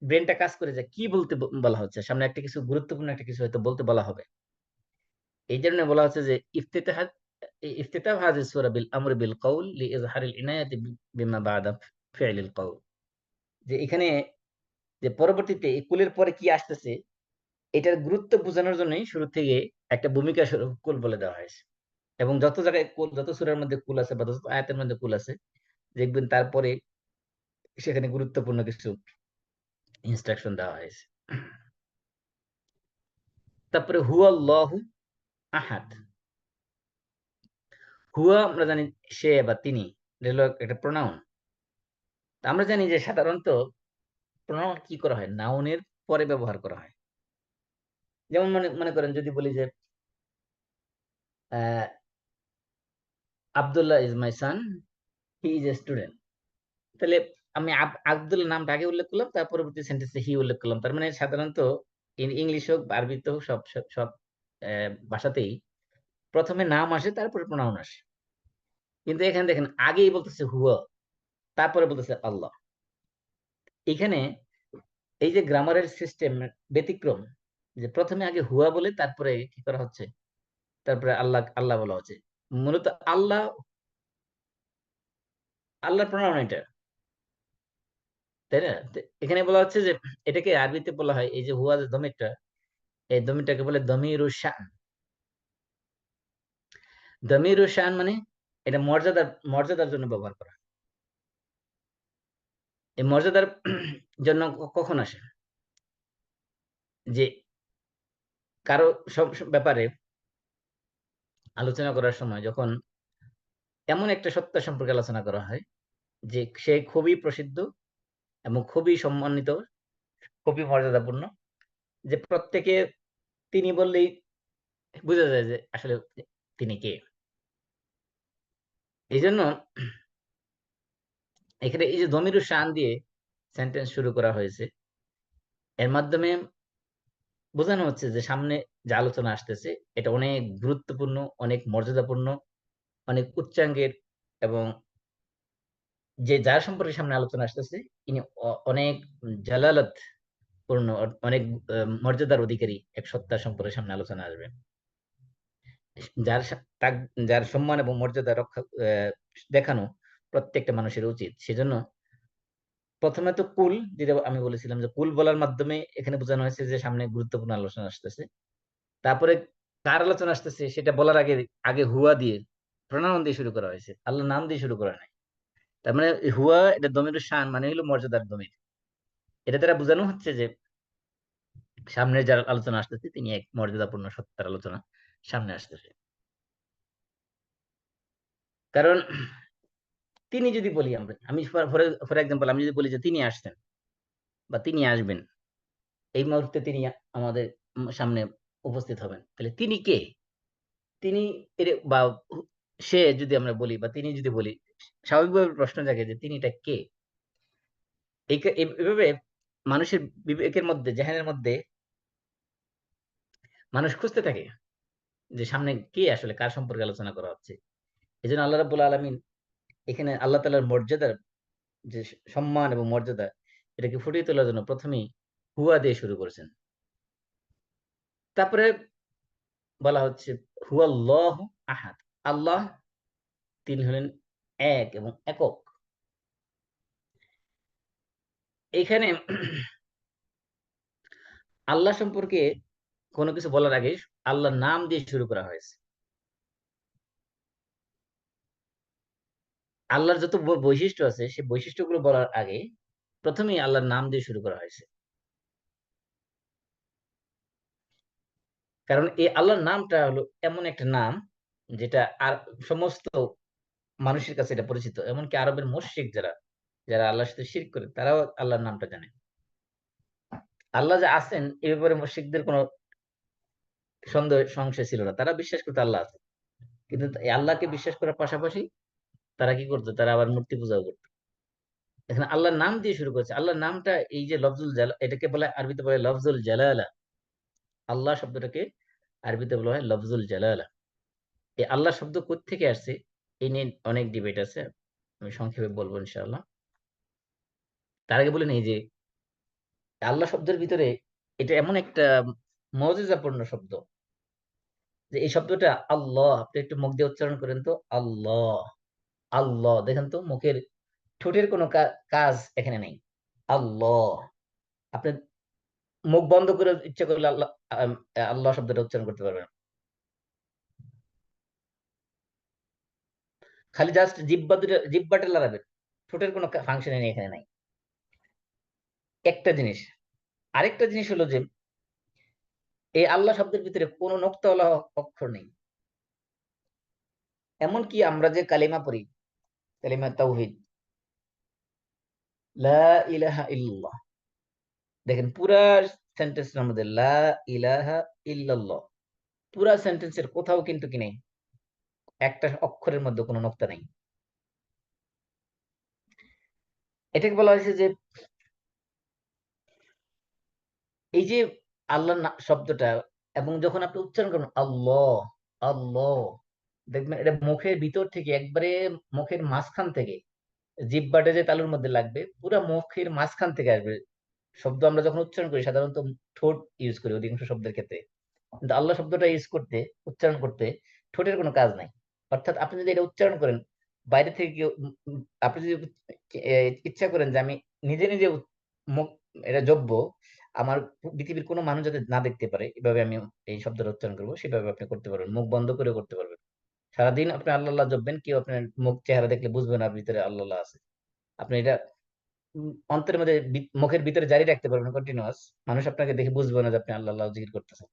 ব্রেনটা কাজ করে যে কি বলতে বলা হচ্ছে, সামনে একটা কিছু গুরুত্বপূর্ণ একটা কিছু হয়তো বলতে বলা হবে। এই জন্য বলা হচ্ছে যে ইফতিতাহ হাযিহি সূরা বিল আমরি বিল কওল লিইজহারিল ইনায়াতি বিমা বা'দা ফি'লিল কওল। যে এখানে যে পরবর্তীতে এই কুলের পরে কি আসতেছে, এটার গুরুত্ব বোঝানোর জন্যই শুরু থেকে একটা ভূমিকা স্বরূপ কুল বলে দেওয়া হয়েছে। এবং যত জায়গায় কুল, যত সূরার মধ্যে কুল আছে বা যত আয়াতের মধ্যে কুল আছে, দেখবেন তারপরে সেখানে গুরুত্বপূর্ণ কিছু ইনস্ট্রাকশন দেওয়া হয়েছে। তারপরে হুয়াল্লাহু আহাদ। হুয়া আমরা জানি সে বা তিনি, এটা হলো একটা প্রোনাউন। আমরা জানি যে সাধারণত প্রোনাউন কি করা হয়, নাউনের পরে ব্যবহার করা হয়। যেমন মনে মনে করেন যদি বলি যে ah, Abdullah is my son, he is a student. তাহলে আমি আব্দুল্লাহ নামটা আগে উল্লেখ করলাম, তার পরবর্তী সেন্টেন্সে হি উল্লেখ করলাম। তার মানে সাধারণত ইংলিশ হোক বা আরবিতে হোক, সব সব সব, ভাষাতেই প্রথমে নাম আসে, তারপরে প্রোনাউন আসে। কিন্তু এখানে দেখেন আগেই বলতেছে হুয়া, তারপরে বলতেছে আল্লাহ। এখানে এই যে গ্রামারের সিস্টেম ব্যতিক্রম, যে প্রথমে আগে হুয়া বলে তারপরে কি করা হচ্ছে, তারপরে আল্লাহ আল্লাহ বলা হচ্ছে। মূলত আল্লাহ, আল্লাহর প্রণাম এটা, তাই না? তো এখানে বলা হচ্ছে যে এটাকে আরবিতে বলা হয়, এই যে হুয়া যে দমিরটা, এই দমিরটাকে বলে দমিরুশ শান। দমিরুশ শান মানে এটা মর্যাদার, মর্যাদার জন্য ব্যবহার করা। এই মর্যাদার জন্য কখন আসে, যে কারো সব সব ব্যাপারে আলোচনা করার সময় যখন এমন একটা সত্তা সম্পর্কে আলোচনা করা হয় যে সে খুবই প্রসিদ্ধ এবং খুবই সম্মানিত, খুবই মর্যাদাপূর্ণ, যে প্রত্যেকে তিনি বললেই বোঝা যায় যে আসলে তিনি কে। এই জন্য এখানে এই যে দমিরুশ শান দিয়ে সেন্টেন্স শুরু করা হয়েছে, এর মাধ্যমে বোঝানো হচ্ছে যে সামনে যে আলোচনা আসতেছে এটা অনেক গুরুত্বপূর্ণ, অনেক মর্যাদাপূর্ণ, অনেক উচ্চাঙ্গের, এবং যে যার সম্পর্কে সামনে আলোচনা আসতেছে ইনি অনেক জালালত পূর্ণ, অনেক মর্যাদার অধিকারী এক সত্তার সম্পর্কে সামনে আলোচনা আসবে, যার যার সম্মান এবং মর্যাদা রক্ষা দেখানো প্রত্যেকটা মানুষের উচিত। সেজন্য প্রথমে তো কুল, যেটা আমি বলেছিলাম যে কুল বলার মাধ্যমে এখানে বোঝানো হয়েছে যে সামনে গুরুত্বপূর্ণ আলোচনা আসতেছে। তারপরে কার আলোচনা আসতেছে সেটা বলার আগে আগে হুয়া দিয়ে, প্রণাম দিয়ে শুরু করা হয়েছে, আল্লাহর নাম দিয়ে শুরু করা নাই। তার মানে হুয়া এটা দমিরুল শান, মানে হলো মর্যাদার দমির। এটা দ্বারা বোঝানো হচ্ছে যে সামনে যার আলোচনা আসতেছে তিনি এক মর্যাদাপূর্ণ সত্তার আলোচনা সামনে আসতেছে। কারণ তিনি যদি বলি আমরা, আমি ফর এক্সাম্পল আমি যদি বলি যে তিনি আসছেন বা তিনি আসবেন, এই মুহূর্তে তিনি আমাদের সামনে উপস্থিত হবেন, তাহলে তিনি কে? তিনি বা সে যদি আমরা বলি বা তিনি যদি বলি, স্বাভাবিকভাবে প্রশ্ন জাগে যে তিনিটা কে। এভাবে মানুষের বিবেকের মধ্যে, জেহানের মধ্যে মানুষ খুঁজতে থাকে যে সামনে কে, আসলে কার সম্পর্কে আলোচনা করা হচ্ছে। এই জন্য আল্লাহ রাব্বুল আলামিন এখানে আল্লাহ তাআলার মর্যাদার যে সম্মান এবং মর্যাদা, এটাকে ফুটিয়ে তোলার জন্য প্রথমেই হুয়া দিয়ে শুরু করেছেন। তারপরে বলা হচ্ছে হুয়াল্লাহু আহাদ, আল্লাহ তিনি হলেন এক এবং একক। এখানে আল্লাহ সম্পর্কে কোনো কিছু বলার আগে আল্লাহর নাম দিয়ে শুরু করা হয়েছে। আল্লাহর যত বৈশিষ্ট্য আছে সেই বৈশিষ্ট্যগুলো বলার আগে প্রথমেই আল্লাহর নাম দিয়ে শুরু করা হয়েছে। কারণ এই আল্লাহর নামটা হলো এমন একটা নাম যেটা আর সমস্ত মানুষের কাছে এটা পরিচিত। এমনকি আরবের মুশরিক যারা, যারা আল্লাহর সাথে শিরক করে, তারাও আল্লাহর নামটা জানে। আল্লাহ যে আছেন এ ব্যাপারে মুশরিকদের কোনো সন্দেহ সংশয় ছিল না, তারা বিশ্বাস করতো আল্লাহ আছে। কিন্তু এই আল্লাহকে বিশ্বাস করার পাশাপাশি তারা কি করতো, তারা আবার মূর্তি পূজাও করতো। এখানে আল্লাহর নাম দিয়ে শুরু করেছে। আল্লাহর নামটা এই যে লফজুল জালা, এটাকে বলে আরবিতে বলে লফজুল জালালা। আল্লাহ শব্দটাকে আরবিতে বলা হয় লফজুল জালালা। এই আল্লাহ শব্দ কোত্থেকে আসছে এই নিয়ে অনেক ডিবেট আছে, আমি সংক্ষেপে বলবো ইনশাআল্লাহ। তার আগে বলে নেই যে আল্লাহ শব্দের ভিতরে এটা এমন একটা মর্যাদাপূর্ণ শব্দ যে এই শব্দটা আল্লাহ, আপনি একটু মুখ দিয়ে উচ্চারণ করেন তো, আল্লাহ। আল্লাহ দেখেন তো, মুখের ঠোঁটের কোনো কাজ এখানে নেই। আল্লাহ, আপনি মুখ বন্ধ করে ইচ্ছা করলে আল্লাহ আল্লাহ শব্দটা উচ্চারণ করতে পারবেন। খালি জাস্ট জিব্বাটা লড়াবেন, ঠোঁটের কোনো ফাংশন এখানে নাই। একটা জিনিস। আরেকটা জিনিস হলো যে এই আল্লাহ শব্দের ভিতরে কোনো নোক্তাওয়ালা অক্ষর নেই। এমনকি আমরা যে কালিমা পড়ি, কালিমা তাওহীদ, লা ইলাহা ইল্লাল্লাহ, দেখেন পুরা সেন্টেন্সের মধ্যে লা ইলাহা ইল্লাল্লাহ, পুরা সেন্টেন্সের কোথাও কিন্তু কি নেই, একটা অক্ষরের মধ্যে কোনো নোক্তা নেই। এটাকে বলা হয়েছে যে এই যে আল্লাহ শব্দটা, এবং যখন আপনি উচ্চারণ করেন আল্লাহ, আল্লাহ, দেখবেন এটা মুখের ভিতর থেকে একবারে, মুখের মাঝখান থেকে, জিহ্বাটা যে তালুর মধ্যে লাগবে পুরা মুখের মাঝখান থেকে আসবে শব্দ। আমরা যখন উচ্চারণ করি সাধারণত ঠোঁট ইউজ করি অধিকাংশ শব্দের ক্ষেত্রে, কিন্তু আল্লাহ শব্দটা ইউজ করতে, উচ্চারণ করতে ঠোঁটের কোনো কাজ নাই। অর্থাৎ আপনি যদি এটা উচ্চারণ করেন বাইরে থেকে আপনি যদি ইচ্ছা করেন যে আমি নিজে নিজে মুখ এটা জপবো, আমার পৃথিবীর কোনো মানুষ যাতে না দেখতে পারে এভাবে আমি এই শব্দটা উচ্চারণ করবো, সেভাবে আপনি করতে পারবেন, মুখ বন্ধ করে করতে পারবেন। সারাদিন আপনি আল্লাহ আল্লাহ জপবেন, কেউ আপনার মুখ চেহারা দেখলে বুঝবে না ভিতরে আল্লাহ আল্লাহ আছে। আপনি এটা অন্তরের মধ্যে মুখের ভিতরে জারি রাখতে পারবেন কন্টিনিউয়াস, মানুষ আপনাকে দেখে বুঝবে না যে আপনি আল্লাহ আল্লাহ জিকির করতেছেন।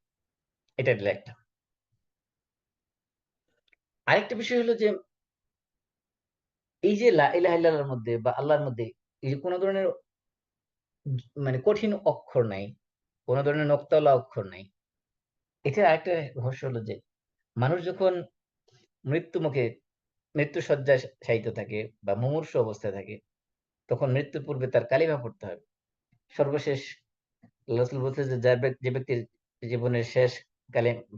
এটা হলো একটা। আরেকটা বিষয় হলো যে এই যে লা ইলাহা ইল্লাল্লাহর মধ্যে বা আল্লাহর মধ্যে এই যে কোনো ধরনের মানে কঠিন অক্ষর নাই, কোনো ধরনের নোক্তাওয়ালা অক্ষর নাই। এটা আরেকটা রহস্য হলো যে মানুষ যখন মৃত্যু মুখে, মৃত্যু শয্যায় শায়িত থাকে বা মুমূর্ষু অবস্থায় থাকে, তখন মৃত্যুর পূর্বে তার কালিমা পড়তে হবে। সর্বশেষ রাসূল বলছে যে যে ব্যক্তি জীবনের শেষ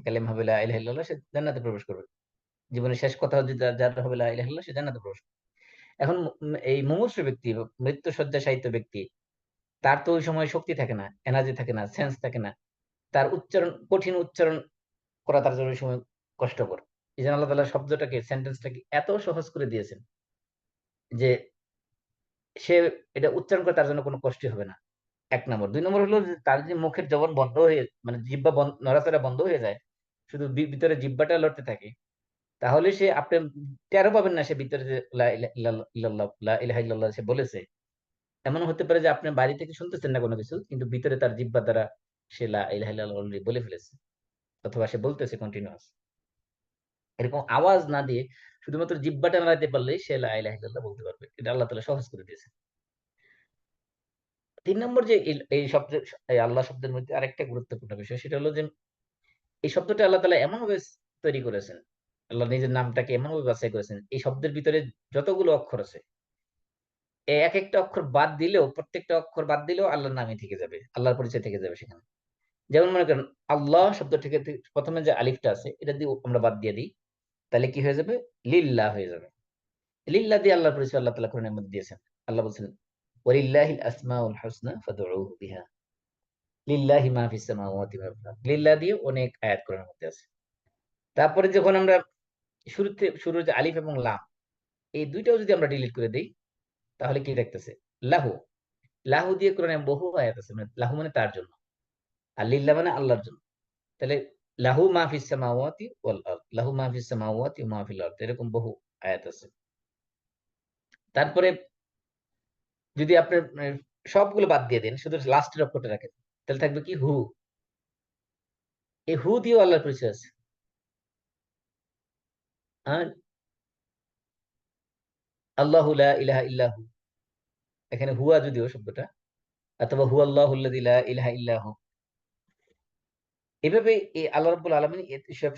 কালেমা হবে লা ইলাহা ইল্লাল্লাহ, সে জান্নাতে প্রবেশ করবে। জীবনের শেষ কথা যদি যার হবে লা ইলাহা ইল্লাল্লাহ, সে জান্নাতে প্রবেশ করবে। এখন এই মুমূর্ষু ব্যক্তি, মৃত্যু শয্যাশায়িত ব্যক্তি, তার তো ওই সময় শক্তি থাকে না, এনার্জি থাকে না, সেন্স থাকে না। তার কঠিন উচ্চারণ করা তার জন্য ওই সময় কষ্টকর। এই জন্য আল্লাহ তাআলা শব্দটাকে, সেন্টেন্সটাকে এত সহজ করে দিয়েছেন যে সে এটা উচ্চারণ করে তার জন্য কোনো কষ্টই হবে না। ১ নম্বর। ২ নম্বর হলো যে তার যে মুখের জবান বন্ধ হয়ে, মানে জিহ্বা নড়াচড়া বন্ধ হয়ে যায়, শুধু ভিতরে জিহ্বাটা লড়তে থাকে, তাহলে সে আপনি টেরও পাবেন না সে ভিতরে যে লা ইলাহা ইল্লাল্লাহ, লা ইলাহা ইল্লাল্লাহ সে বলেছে। এমনও হতে পারে যে আপনি বাইরে থেকে শুনতেছেন না কোনো কিছু, কিন্তু ভিতরে তার জিহ্বা দ্বারা সে লা ইলাহা ইল্লাল্লাহ অলরেডি বলে ফেলেছে, অথবা সে বলতেছে কন্টিনিউয়াস। এরকম আওয়াজ না দিয়ে শুধুমাত্র জিহ্বাটা নাড়াইতে পারলেই সে লা ইলাহা ইল্লাল্লাহ বলতে পারবে। এটা আল্লাহ তাআলা সহজ করে দিয়েছে। ৩ নম্বর যে এই শব্দের, এই আল্লাহ শব্দের মধ্যে আরেকটা গুরুত্বপূর্ণ বিষয়, সেটা হলো যে এই শব্দটা আল্লাহ তাআলা এমনভাবে তৈরি করেছেন। আল্লাহ নিজের নামটাকে এমনভাবে বাছাই করেছেন। এই শব্দের ভিতরে যতগুলো অক্ষর আছে, একেকটা অক্ষর বাদ দিলেও, প্রত্যেকটা অক্ষর বাদ দিলেও আল্লাহর নামই থেকে যাবে। আল্লাহর পরিচয় থেকে যাবে সেখানে। যেমন মনে করেন আল্লাহ শব্দ থেকে প্রথমে যে আলিফটা আছে, এটা দিয়ে আমরা বাদ দিয়ে দিই, তাহলে কি হয়ে যাবে? লিল্লাহ হয়ে যাবে। লিল্লাহ দিয়ে আল্লাহর পরিচয় আল্লাহ তাআলা কোরআনের মধ্যে দিয়েছেন। আল্লাহ বলছেন, ওয়ালিল্লাহিল আসমাউল হুসনা ফাদউহু বিহা। লিল্লাহি মা ফিস সামাওয়াতি ওয়া ফিল আরদ। লিল্লাহ দিয়ে অনেক আয়াত কোরআনের মধ্যে আছে। তারপরে যখন আমরা শুরুর যে আলিফ এবং লাম, এই দুইটাও যদি আমরা ডিলিট করে দেই, তাহলে কি দেখতেছে? লাহু। লাহু দিয়ে কোরআনে বহু আয়াত আছে, মানে লাহু মানে তার জন্য, আর লিল্লাহ মানে আল্লাহর জন্য। তাহলে লাহু মা ফিস সামাওয়াতি ওয়াল আরদ, লাহু মা ফিস সামাওয়াতি ওয়া মা ফিল আরদ, এরকম বহু আয়াত আছে। তারপরে যদি আপনি সবগুলো বাদ দিয়ে দেন, শুধু লাস্টের অক্ষরটা রাখেন, তাহলে থাকবে কি? হু। এই হু দিয়েও আল্লাহর পরিচয় আছে। আর আল্লাহু লা ইলাহা ইল্লাহু, এখানে হুয়া যদিও শব্দটা, অথবা হুয়াল্লাহুল্লাযী লা ইলাহা ইল্লাহু, এভাবে এই আল্লাহ রাব্বুল আলামিন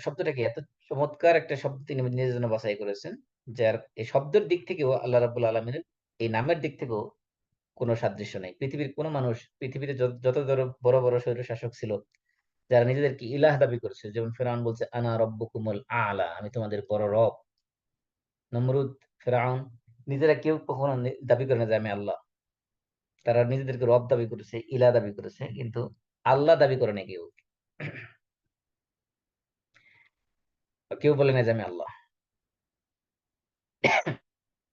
শব্দটাকে এত চমৎকার একটা শব্দ তিনি নিজের জন্য বাছাই করেছেন, যার এই শব্দের দিক থেকেও আল্লাহ রাব্বুল আলামিনের এই নামের দিক থেকেও কোনো সাদৃশ্য নেই। পৃথিবীর কোন মানুষ, পৃথিবীতে যত বড় বড় স্বৈর শাসক ছিল, যারা নিজেদেরকে ইলাহ দাবি করেছে, যেমন ফেরাউন বলছে আনা রব্বুকুমুল আলা, আমি তোমাদের বড় রব। নমরুদ, ফেরাউন, নিজেরা কেউ কখনো দাবি করে না যে আমি আল্লাহ। তারা নিজেদেরকে রব দাবি করেছে, ইলাহ দাবি করেছে, কিন্তু আল্লাহ দাবি করে না কেউ। কেউ বলে না যে আমি আল্লাহ।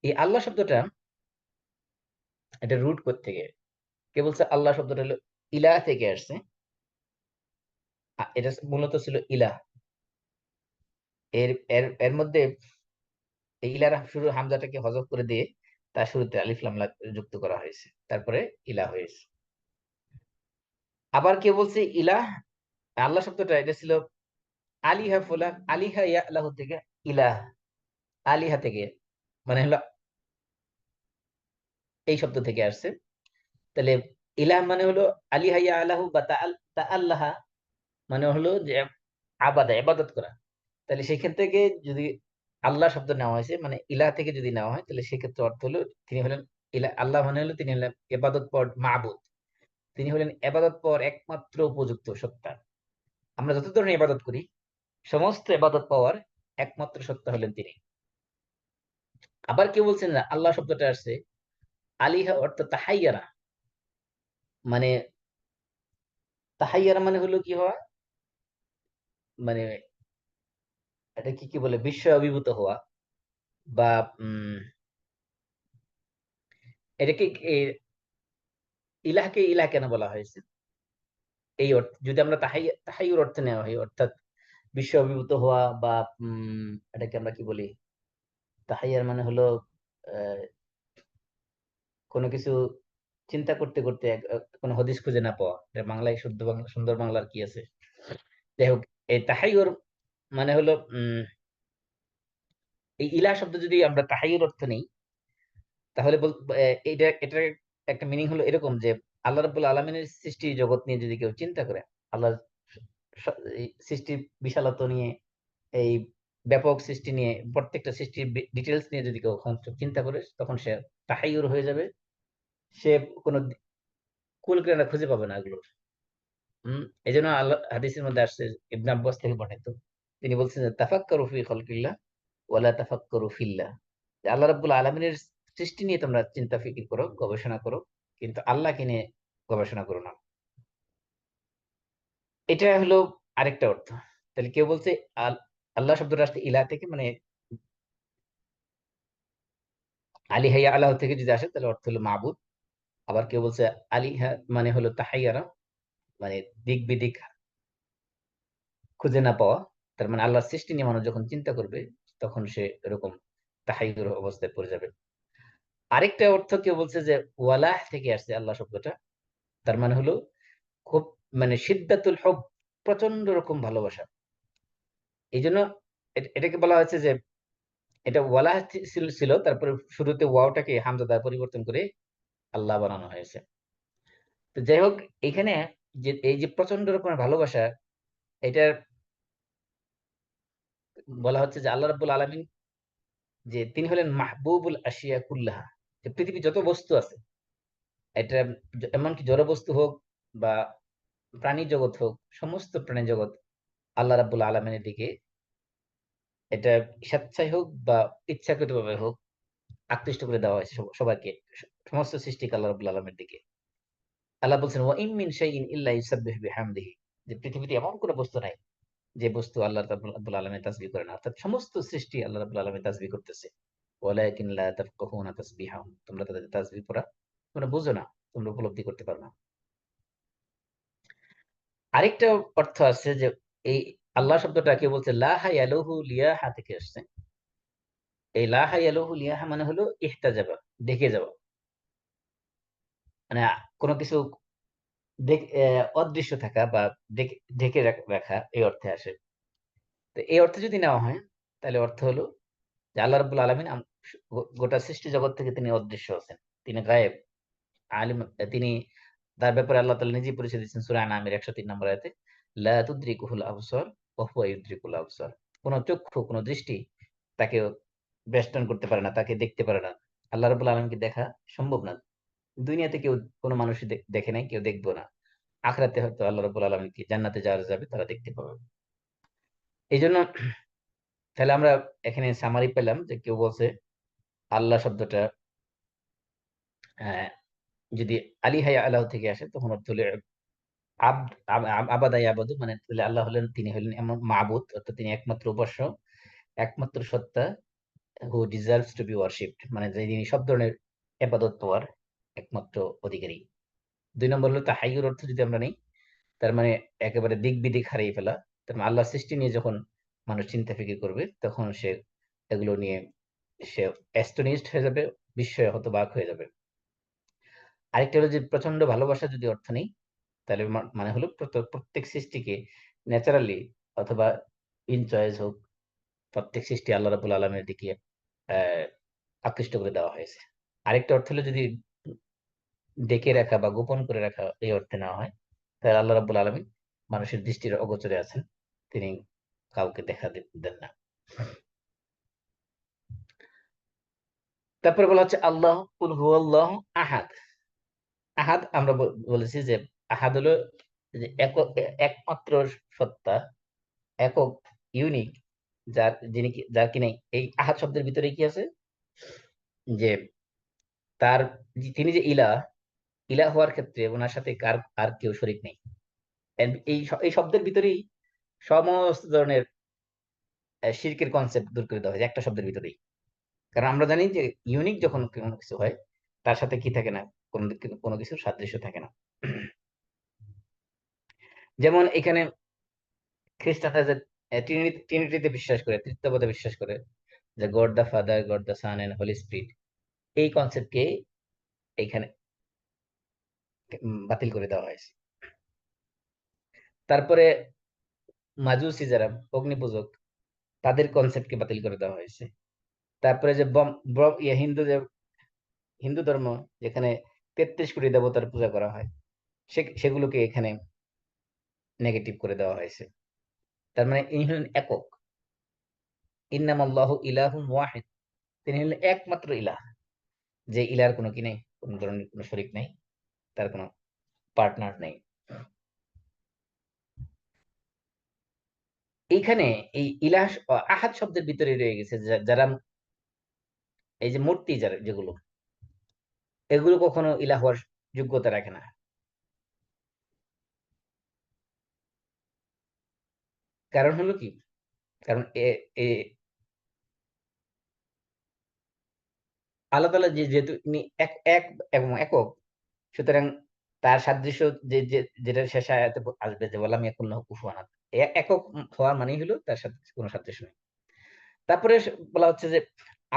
এই আল্লাহ শব্দটা, এটা রুট থেকে, কে বলছে আল্লাহ শব্দটা হলো ইলাহ থেকে আসছে। এটা মূলত ছিল ইলাহ। এর এর এর মধ্যে এই ইলার শুরু হামজাটাকে হযফ করে দিয়ে তার শুরুতে আলিফ লাম যুক্ত করা হয়েছে, তারপরে ইলাহ হয়েছে। আবার কেউ বলছে ইলাহ, আল্লাহ শব্দটা এটা ছিল আলিহা ফুলান, আলিহা ইয়া আল্লাহ থেকে ইলাহ, আলিহা থেকে, মানে হলো এই শব্দ থেকে আসছে। তাহলে ইলাহ মানে হলো আলিহা ইয়া আল্লাহ, বা তা আল্লাহ মানে হলো যে ইবাদত করা। তাহলে সেখান থেকে যদি আল্লাহ শব্দ নেওয়া হয়েছে, মানে ইলাহ থেকে যদি নেওয়া হয়, তাহলে সেক্ষেত্রে অর্থ হলো তিনি হলেন ইলাহ। আল্লাহ মানে হলো তিনি হলেন ইবাদত পর মাবুদ, তিনি হলেন ইবাদত পর একমাত্র উপযুক্ত সত্তা। আমরা যত ধরনের ইবাদত করি, সমস্ত ইবাদত পাওয়ার একমাত্র সত্তা হলেন তিনি। আবার কেউ বলছেন না, আল্লাহ শব্দটা আসছে আলিহা অর্থ তাহাইয়ারা, মানে তাহাইয়ারা মানে হলো কি হওয়া, মানে এটা কি কি বলে, বিস্ময় অভিভূত হওয়া, বা উম এটাকে ইলাহকে ইলাহ কেন বলা হয়েছে, এই অর্থ যদি আমরা তাহাইয়ুর অর্থে নেওয়া হয়, অর্থাৎ বিশ্ব অভিভূত হওয়া, বা এটাকে আমরা কি বলি, তাহাইয়ার মানে হলো আহ কোনো কিছু চিন্তা করতে করতে কোনো হদিস খুঁজে না পাওয়া। এটা বাংলায় শুদ্ধ বাংলা, সুন্দর বাংলার কি আছে? যাই হোক, এই তাহাইয়ুর মানে হলো এই ইলাহ শব্দ যদি আমরা তাহাইয়ুর অর্থ নেই, তাহলে এটার একটা মিনিং হলো এরকম যে আল্লাহ রাব্বুল আলামিনের সৃষ্টি জগৎ নিয়ে যদি কেউ চিন্তা করে, আল্লাহর এই সৃষ্টির বিশালত্ব নিয়ে, এই ব্যাপক সৃষ্টি নিয়ে, প্রত্যেকটা সৃষ্টির ডিটেলস নিয়ে যদি কেউ চিন্তা করে, তখন সে তাহাইয়ুর হয়ে যাবে। সে কোনো কুল কিনারা খুঁজে পাবে না এগুলোর। এই জন্য আল্লাহ হাদিসের মধ্যে আসছে, ইবনে আব্বাস থেকে বর্ণিত, তিনি বলছেন যে তাফাক্কারু ফি খালকিল্লাহ ওয়ালা তাফাক্কারু ফিল্লাহ, যে আল্লাহ রাব্বুল আলামিনের সৃষ্টি নিয়ে তোমরা চিন্তা ফিকির করো, গবেষণা করো, কিন্তু আল্লাহকে নিয়ে গবেষণা করো না। এটা হলো আরেকটা অর্থ। তাহলে কেউ বলছে আল্লাহ শব্দটা আসছে ইলাহ থেকে, মানে আলী হাইয়া আল্লাহ থেকে যদি আসে তাহলে অর্থ হলো মাবুদ। আবার কেউ বলছে আলিহা মানে হলো তাহাইয়ারা, মানে দিক বিদিক খুঁজে না পাওয়া। তার মানে আল্লাহর সৃষ্টি নিয়ে মানুষ যখন চিন্তা করবে তখন সে এরকম তাহাইয়ুর অবস্থায় পড়ে যাবে। আরেকটা অর্থ কেউ বলছে যে ওয়ালাহ থেকে আসছে আল্লাহ শব্দটা, তার মানে হলো খুব, মানে সিদ্দাতুল হব, প্রচন্ড রকম ভালোবাসা। এই জন্য এটাকে বলা হয়েছে যে এটা ওয়ালাহ ছিল, তারপরে শুরুতে ওয়াওটাকে হামজা দ্বারা পরিবর্তন করে আল্লাহ বানানো হয়েছে। তো যাই হোক, এখানে যে এই যে প্রচন্ড রকমের ভালোবাসা, এটা বলা হচ্ছে যে আল্লাহ রাব্বুল আলামিন যে তিনি হলেন মাহবুবুল আশিয়া কুল্লাহা, যে পৃথিবী যত বস্তু আছে, এটা এমনকি জড় বস্তু হোক বা প্রাণী জগৎ হোক, সমস্ত প্রাণী জগৎ আল্লাহ রাব্বুল আলামিনের দিকে, এটা স্বেচ্ছায় হোক বা ইচ্ছাকৃত ভাবে হোক, আকৃষ্ট করে দেওয়া হয়েছে সবাইকে, সমস্ত সৃষ্টিকে আল্লাহ রাব্বুল আলামিনের দিকে। আল্লাহ বলছেন ওয়া ইম মিন শাইইন ইল্লা ইউসাব্বিহু বিহামদিহি, যে পৃথিবীতে এমন কোনো বস্তু নাই যে বস্তু আল্লাহ রাব্বুল আলামিন তাসবিহ করে না, অর্থাৎ সমস্ত সৃষ্টি আল্লাহ রাব্বুল আলামিন তাসবিহ করতেছে। ওয়ালাকিন লা তাফকাহুনা তাসবিহাহুম, তোমরা তাদের তাসবিহ পড়া তোমরা বুঝো না, তোমরা উপলব্ধি করতে পারো না। আরেকটা অর্থ আছে যে এই আল্লাহ শব্দটা কেউ বলছে লা হায়ালুহু লিয়াহা থেকে আসছে। এই লা হায়ালুহু লিয়াহা মানে হলো ইহতাজাবা, ঢেকে যাওয়া, মানে কোনো কিছু অদৃশ্য থাকা বা ঢেকে রাখা, এই অর্থে আসে। তো এই অর্থে যদি নেওয়া হয় তাহলে অর্থ হলো যে আল্লাহ রাব্বুল আলামিন গোটা সৃষ্টি জগৎ থেকে তিনি অদৃশ্য আছেন, তিনি গায়েব, আলিম। তিনি, তার ব্যাপারে আল্লাহ তাআলা নিজেই পরিচয় দিচ্ছেন সূরা আনামের 103 নম্বর আয়াতে, লা তুদরিকুহুল আবসার ওয়া হুয়া ইউদরিকুল আবসার, কোন চক্ষু, কোন দৃষ্টি তাকে বেষ্টন করতে পারে না, তাকে দেখতে পারে না। আল্লাহ রাব্বুল আলামিনকে দেখা সম্ভব না। দুনিয়াতে কেউ, কোনো মানুষই দেখে নাই, কেউ দেখবো না। আখিরাতে হয়তো আল্লাহ রাব্বুল আলামিনকে, জান্নাতে যারা যাবে তারা দেখতে পাবে। এই জন্য তাহলে আমরা এখানে সামারি পেলাম যে কেউ বলছে আল্লাহ শব্দটা আহ, যদি আলী হায়া আল্লাহ থেকে আসে তখন অর্থ হলো আবদ, আবাদা ইয়াবাদু, মানে তাহলে আল্লাহ হলেন, তিনি হলেন এমন মাবুদ, অর্থাৎ তিনি একমাত্র উপাস্য, একমাত্র সত্তা, হু ডিজার্ভস টু বি ওয়ার্শিপড, মানে যিনি সব ধরনের ইবাদত পাওয়ার একমাত্র অধিকারী। 2 নম্বর হলো তাহাইয়ুর অর্থ যদি আমরা নেই, তার মানে একেবারে দিক বিদিক হারিয়ে ফেলা। তার মানে আল্লাহ সৃষ্টি নিয়ে যখন মানুষ চিন্তা ফিকির করবে তখন সে এগুলো নিয়ে সে অ্যাস্টোনিশড হয়ে যাবে, বিস্ময়ে হতবাক হয়ে যাবে। আরেকটা হলো যে প্রচন্ড ভালোবাসা যদি অর্থ নেই, তাহলে মানে হলো প্রত্যেক সৃষ্টিকে ন্যাচারালি অথবা ইন চয়েস হোক, প্রত্যেক সৃষ্টি আল্লাহ রাব্বুল আলামিনের দিকে আহ আকৃষ্ট করে দেওয়া হয়েছে। আরেকটা অর্থ হলো যদি ডেকে রাখা বা গোপন করে রাখা, এই অর্থে নেওয়া হয়, তাহলে আল্লাহ রাব্বুল আলামিন মানুষের দৃষ্টির অগোচরে আছেন, তিনি কাউকে দেখা দেন না। তারপরে বলা হচ্ছে আল্লাহ কুল হুয়াল্লাহু আহাদ। আহাদ আমরা বলেছি যে আহাদ হলো যে একমাত্র সত্তা, একক, ইউনিক, যার কি নাই। এই আহাদ শব্দের ভিতরে কি আছে, যে তার, তিনি যে ইলা, ইলা হওয়ার ক্ষেত্রে ওনার সাথে কার আর কেউ শরীক নেই। এই শব্দের ভিতরেই সমস্ত ধরনের শিরকের কনসেপ্ট দূর করে দেওয়া হয়েছে একটা শব্দের ভিতরেই। কারণ আমরা জানি যে ইউনিক যখন কোনো কিছু হয় তার সাথে কি থাকে না, কোনো কিছুর সাদৃশ্য থাকে না। যেমন এখানে খ্রিস্টানরা যে ট্রিনিটিতে বিশ্বাস করে, তৃতীয়পদে বিশ্বাস করে, যে God the Father, God the Son and Holy Spirit, এই কনসেপ্টকে এখানে বাতিল করে দেওয়া হয়েছে। তারপরে মাজুসি যারা অগ্নি পূজক, তাদের কনসেপ্টকে বাতিল করে দেওয়া হয়েছে। তারপরে যে হিন্দু, যে হিন্দু ধর্ম, যেখানে 33 কোটি দেবতার পূজা করা হয়, সেগুলোকে এখানে নেগেটিভ করে দেওয়া হয়েছে। তার মানে ইনি হলেন একক, ইন্নামাল্লাহু ইলাহুন ওয়াহিদ, তিনি হলেন একমাত্র ইলাহ, যে ইলার কোনো কি নেই, কোনো ধরনের কোনো শরীক নেই, তার কোনো পার্টনার নেই। এইখানে এই ইলাহ আহাদ শব্দের ভিতরে রয়ে গেছে যারা এই যে মূর্তি যারা যেগুলো, এগুলো কখনো ইলাহ হওয়ার যোগ্যতা রাখে না। কারণ হলো কি, কারণ এ আল্লাহ তাআলা যেহেতু ইনি এক এক এবং একক, সুতরাং তার সাদৃশ্য যেটা শেষ আয়াতে আসবে যে ওয়ালাম ইয়াকুল লাহু কুফুয়ান আহাদ। একক হওয়ার মানেই হলো তার সাথে কোনো সাদৃশ্য নেই। তারপরে বলা হচ্ছে যে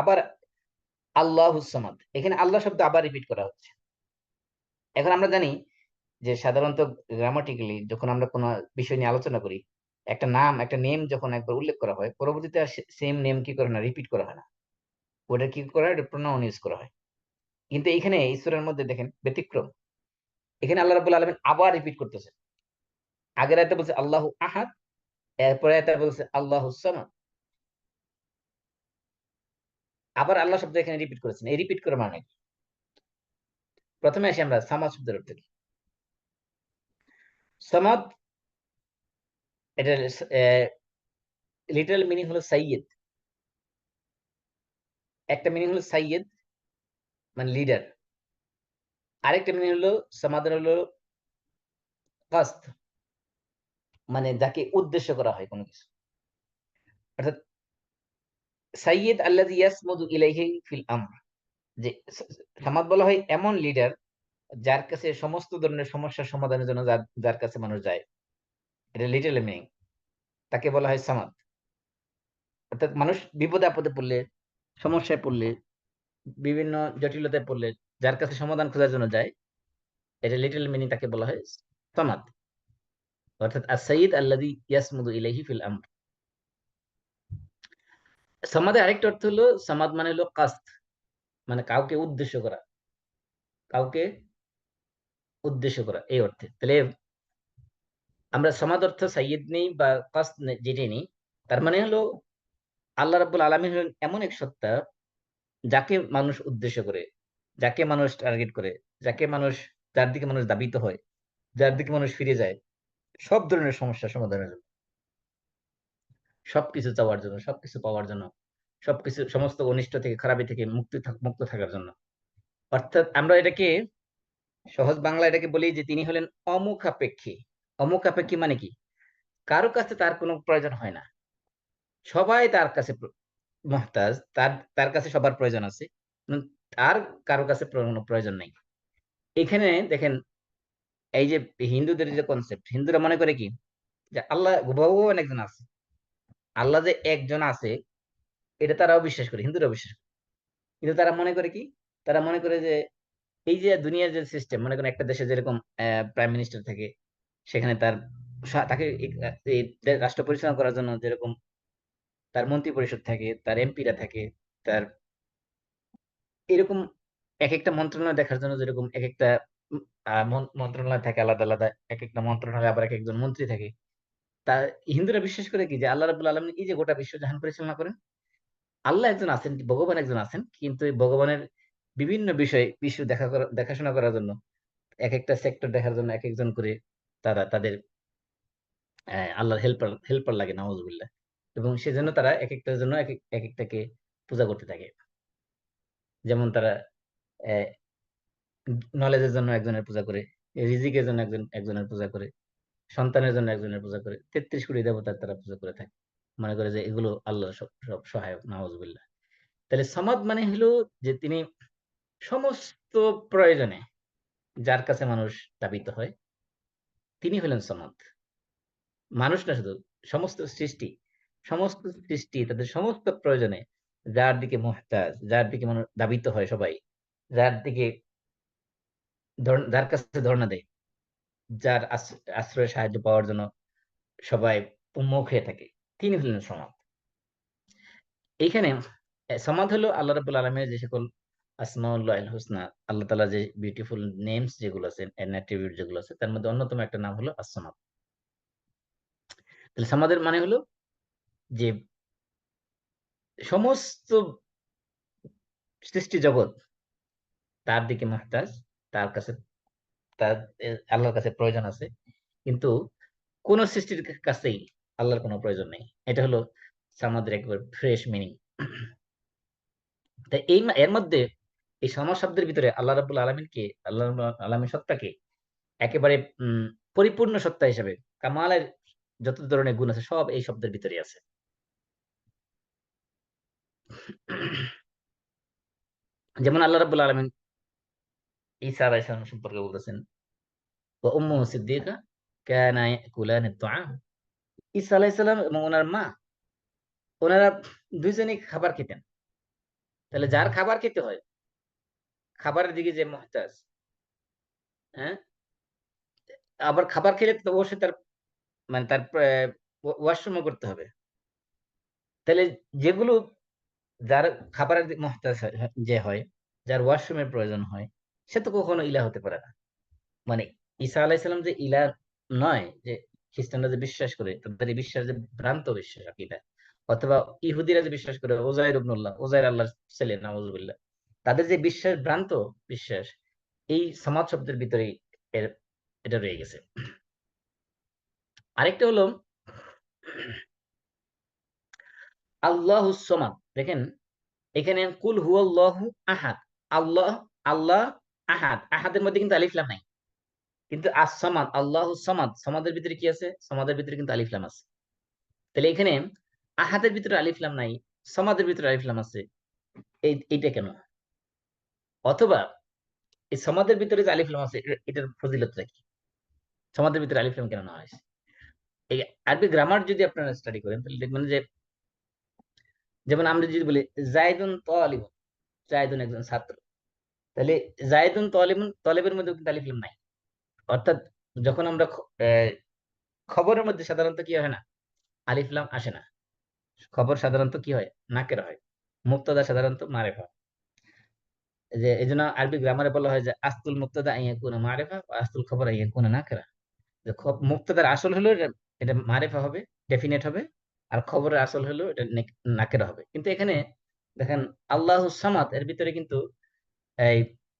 আবার আল্লাহুস সামাদ, এখানে আল্লাহ শব্দ আবার রিপিট করা হচ্ছে। এখন আমরা জানি যে সাধারণত গ্রামাটিক্যালি যখন আমরা কোনো বিষয় নিয়ে আলোচনা করি, একটা নাম একটা নেম যখন একবার উল্লেখ করা হয়, পরবর্তীতে আর সেম নেম কি করে না, রিপিট করা হয় না। ওটা কি করা হয়, প্রোনাউন ইউজ করা হয়। কিন্তু এখানে এই সূরার মধ্যে দেখেন ব্যতিক্রম, এখানে আল্লাহ রাব্বুল আলামিন আবার রিপিট করতেছেন। আগের আয়াতে বলছে আল্লাহু আহাদ, এরপরে আয়াতে বলছে আল্লাহুস সামাদ। আবার আল্লাহ শব্দ এখানে রিপিট করেছেন। এই রিপিট করার মানে কি? প্রথমে আসি আমরা সামাদ শব্দের অর্থ কি। সামাদ, এটা লিটারাল মিনিং হলো সাইয়্যিদ। একটা মিনিং হলো সাইয়্যিদ মানে লিডার, আরেকটা মিনিং হলো সামাদের হলো কাসদ, মানে যাকে উদ্দেশ্য করা হয় কোনো কিছু। অর্থাৎ সাইয়্যিদ আল্লাযী ইয়াসমুদু ইলাইহি ফিল আমর, যে সামাদ বলা হয় এমন লিডার যার কাছে সমস্ত ধরনের সমস্যার সমাধানের জন্য যার কাছে মানুষ যায়। এটা লিটারাল মিনিং, তাকে বলা হয় সামাদ। অর্থাৎ মানুষ বিপদে আপদে পড়লে, সমস্যায় পড়লে, বিভিন্ন জটিলতায় পড়লে যার কাছে সমাধান খোঁজার জন্য যায়, এটা লিটারাল মিনিং, তাকে বলা হয় সামাদ। অর্থাৎ as-সাইয়্যিদ আল্লাযী ইয়াসমুদু ইলাইহি ফিল আমর। সামাদের আরেকটা অর্থ হলো, সামাদ মানে হলো কাসদ, মানে কাউকে উদ্দেশ্য করা, কাউকে উদ্দেশ্য করা এই অর্থে। তাহলে আমরা সামাদ অর্থ সাইয়্যিদ নেই বা কাসদ যেটাই নেই, তার মানে হলো আল্লাহ রাব্বুল আলামিন হলেন এমন এক সত্তা যাকে মানুষ উদ্দেশ্য করে, যাকে মানুষ টার্গেট করে, যাকে মানুষ, যার দিকে মানুষ ধাবিত হয়, যার দিকে মানুষ ফিরে যায় সব ধরনের সমস্যা সমাধানের জন্য, সবকিছু চাওয়ার জন্য, সবকিছু পাওয়ার জন্য, সবকিছু সমস্ত অনিষ্ট থেকে খারাপি থেকে মুক্ত থাকার জন্য। অর্থাৎ আমরা এটাকে সহজ বাংলা এটাকে বলি যে তিনি হলেন অমুখাপেক্ষী। অমুখাপেক্ষী মানে কি, কারো কাছে তার কোনো প্রয়োজন হয় না, সবাই তার কাছে মহতাজ, তার তার কাছে সবার প্রয়োজন আছে, তার কারো কাছে কোনো প্রয়োজন নাই। এখানে দেখেন, এই যে হিন্দুদের যে কনসেপ্ট, হিন্দুরা মনে করে কি যে আল্লাহ ভগবান একজন আছে, আল্লাহ যে একজন আছে এটা তারাও বিশ্বাস করে, হিন্দুরাও বিশ্বাস করে। কিন্তু তারা মনে করে কি, তারা মনে করে যে এই যে দুনিয়ার যে সিস্টেম, মনে করেন একটা দেশে যেরকম প্রাইম মিনিস্টার থাকে, সেখানে তার তাকে এই রাষ্ট্র পরিচালনা করার জন্য যেরকম তার মন্ত্রী পরিষদ থাকে, তার এমপিরা থাকে, তার এরকম এক একটা মন্ত্রণালয় দেখার জন্য যেরকম এক একটা মন্ত্রণালয় থাকে আলাদা আলাদা, এক একটা মন্ত্রণালয় আবার এক একজন মন্ত্রী থাকে। তা হিন্দুরা বিশ্বাস করে কি যে আল্লাহ রাব্বুল আলামিন এই যে গোটা বিশ্ব জাহান পরিচালনা করেন, আল্লাহ একজন আছেন, ভগবান একজন আছেন, কিন্তু এই ভগবানের বিভিন্ন বিষয় বিশ্ব দেখাশোনা করার জন্য এক একটা সেক্টর দেখার জন্য এক একজন করে তারা তাদের আল্লাহর হেল্পার লাগে, নাউজুবিল্লাহ। এবং সেজন্য তারা এক একটার জন্য এক একটাকে পূজা করতে থাকে। যেমন তারা নলেজের জন্য একজনের পূজা করে, রিজিকের জন্য একজনের পূজা করে, সন্তানের জন্য একজনের পূজা করে, 33 কোটি দেবতার তারা পূজা করে থাকে, মনে করে যে এগুলো আল্লাহ সব সব সহায়ক, নাউজুবিল্লাহ। তাহলে সমাদ মানে হলো যে তিনি সমস্ত প্রয়োজনে যার কাছে মানুষ ধাবিত হয়, তিনি হলেন সমাদ। মানুষ না শুধু, সমস্ত সৃষ্টি, সমস্ত সৃষ্টি তাদের সমস্ত প্রয়োজনে যার দিকে মুহতাজ, যার দিকে মানুষ ধাবিত হয় সবাই, যার দিকে যার কাছে ধর্ণা দেয়, যার আশ্রয় সাহায্য পাওয়ার জন্য সবাই উন্মুখ হয়ে থাকে, তিনি হলেন সমাদ। এইখানে সমাদ হলো আল্লাহ রাব্বুল আলামিনের যে সকল আসমাউল্লাহিল হুসনা, আল্লাহ তাআলা যে বিউটিফুল নেমস যেগুলো আছে, অ্যাট্রিবিউট যেগুলো আছে, তার মধ্যে অন্যতম একটা নাম হলো as-সামাদ। তাহলে সামাদের মানে হলো যে সমস্ত সৃষ্টি জগৎ তার দিকে মুহতাজ, তার কাছে, তার আল্লাহর কাছে প্রয়োজন আছে, কিন্তু কোন সৃষ্টির কাছেই আল্লাহর কোনো প্রয়োজন নেই। এটা হলো সামাদের একবার ফ্রেশ মিনিং। তাই এর মধ্যে এই সমা শব্দের ভিতরে আল্লাহ রাব্বুল আলামিনকে, আল্লাহ রাব্বুল আলামিন সত্তাকে একেবারে পরিপূর্ণ সত্তা হিসেবে, কামালের যত ধরনের গুণ আছে সব এই শব্দের ভিতরে আছে। যেমন আল্লাহ রাব্বুল আলামিন ঈসা আলাইহিস সালাম সম্পর্কে বলতেছেন, ওয়া উম্মুহু সিদ্দিকা কানা ইয়াকুলানি আত-তাআম। ঈসা আলাইহিস সালাম এবং ওনার মা, ওনারা দুইজনেই খাবার খেতেন। তাহলে যার খাবার খেতে হয়, খাবারের দিকে যে মুহতাজ, হ্যাঁ, আবার খাবার খেলে তো অবশ্যই তার মানে তার ওয়াশরুমও করতে হবে। তাহলে যেগুলো, যার খাবারের মুহতাজ যে হয়, যার ওয়াশরুমের প্রয়োজন হয়, সে তো কখনো ইলা হতে পারে না। মানে ঈসা আলাইসাল্লাম যে ইলা নয়, যে খ্রিস্টানরা যে বিশ্বাস করে, তাদের এই বিশ্বাস যে ভ্রান্ত বিশ্বাস আকীদা, অথবা ইহুদিরা যে বিশ্বাস করে ওজাইর ইবনুল্লাহ, ওজাইর আল্লাহর ছেলে, নাউজুবিল্লাহ, তাদের যে বিশ্বাস ভ্রান্ত বিশ্বাস, এই সমাজ শব্দের ভিতরেই এর এটা রয়ে গেছে। আরেকটা হলো আল্লাহুস সামাদ। দেখেন এখানে কুল হুয়াল্লাহু আহাদ, আল্লাহ, আল্লাহ আহাদ, আহাদের মধ্যে কিন্তু আলিফ লাম নাই। কিন্তু আস-সামাদ, আল্লাহুস সামাদ, সামাদের ভিতরে কি আছে? সামাদের ভিতরে কিন্তু আলিফ লাম আছে। তাহলে এখানে আহাদের ভিতরে আলিফ লাম নাই, সামাদের ভিতরে আলিফ লাম আছে, এইটা কেন? অথবা এই সামাদের ভিতরে যে আলিফ লাম আছে, এটার ফজিলতটা কি? সামাদের ভিতরে আলিফ লাম কেন নেওয়া হয়েছে? এই আরবি গ্রামার যদি আপনারা স্টাডি করেন তাহলে দেখবেন যে, যেমন আমরা যদি বলি জায়দুন তালিবুন, জায়দুন একজন ছাত্র, তাহলে জায়দুন তালিবুন, তলেবের মধ্যে কিন্তু আলিফ লাম নাই। অর্থাৎ যখন আমরা খবরের মধ্যে সাধারণত কি হয় না, আলিফ লাম আসে না। খবর সাধারণত কি হয়, নাকেরা হয়। মুক্তাদা সাধারণত মারেফা। যে এই জন্য আরবি গ্রামারে বলা হয় যে আস্তুল মুক্তাদা আইয়াকুনা মারেফা, আস্তুল খবর আইয়াকুনা নাকেরা। যে মুক্তাদার আসল হলো এটা, এটা মারেফা হবে, ডেফিনেট হবে। আর খবরের আসল হলো এটা নাকেরা হবে। কিন্তু এখানে দেখেন আল্লাহু সামাদ এর ভিতরে কিন্তু এই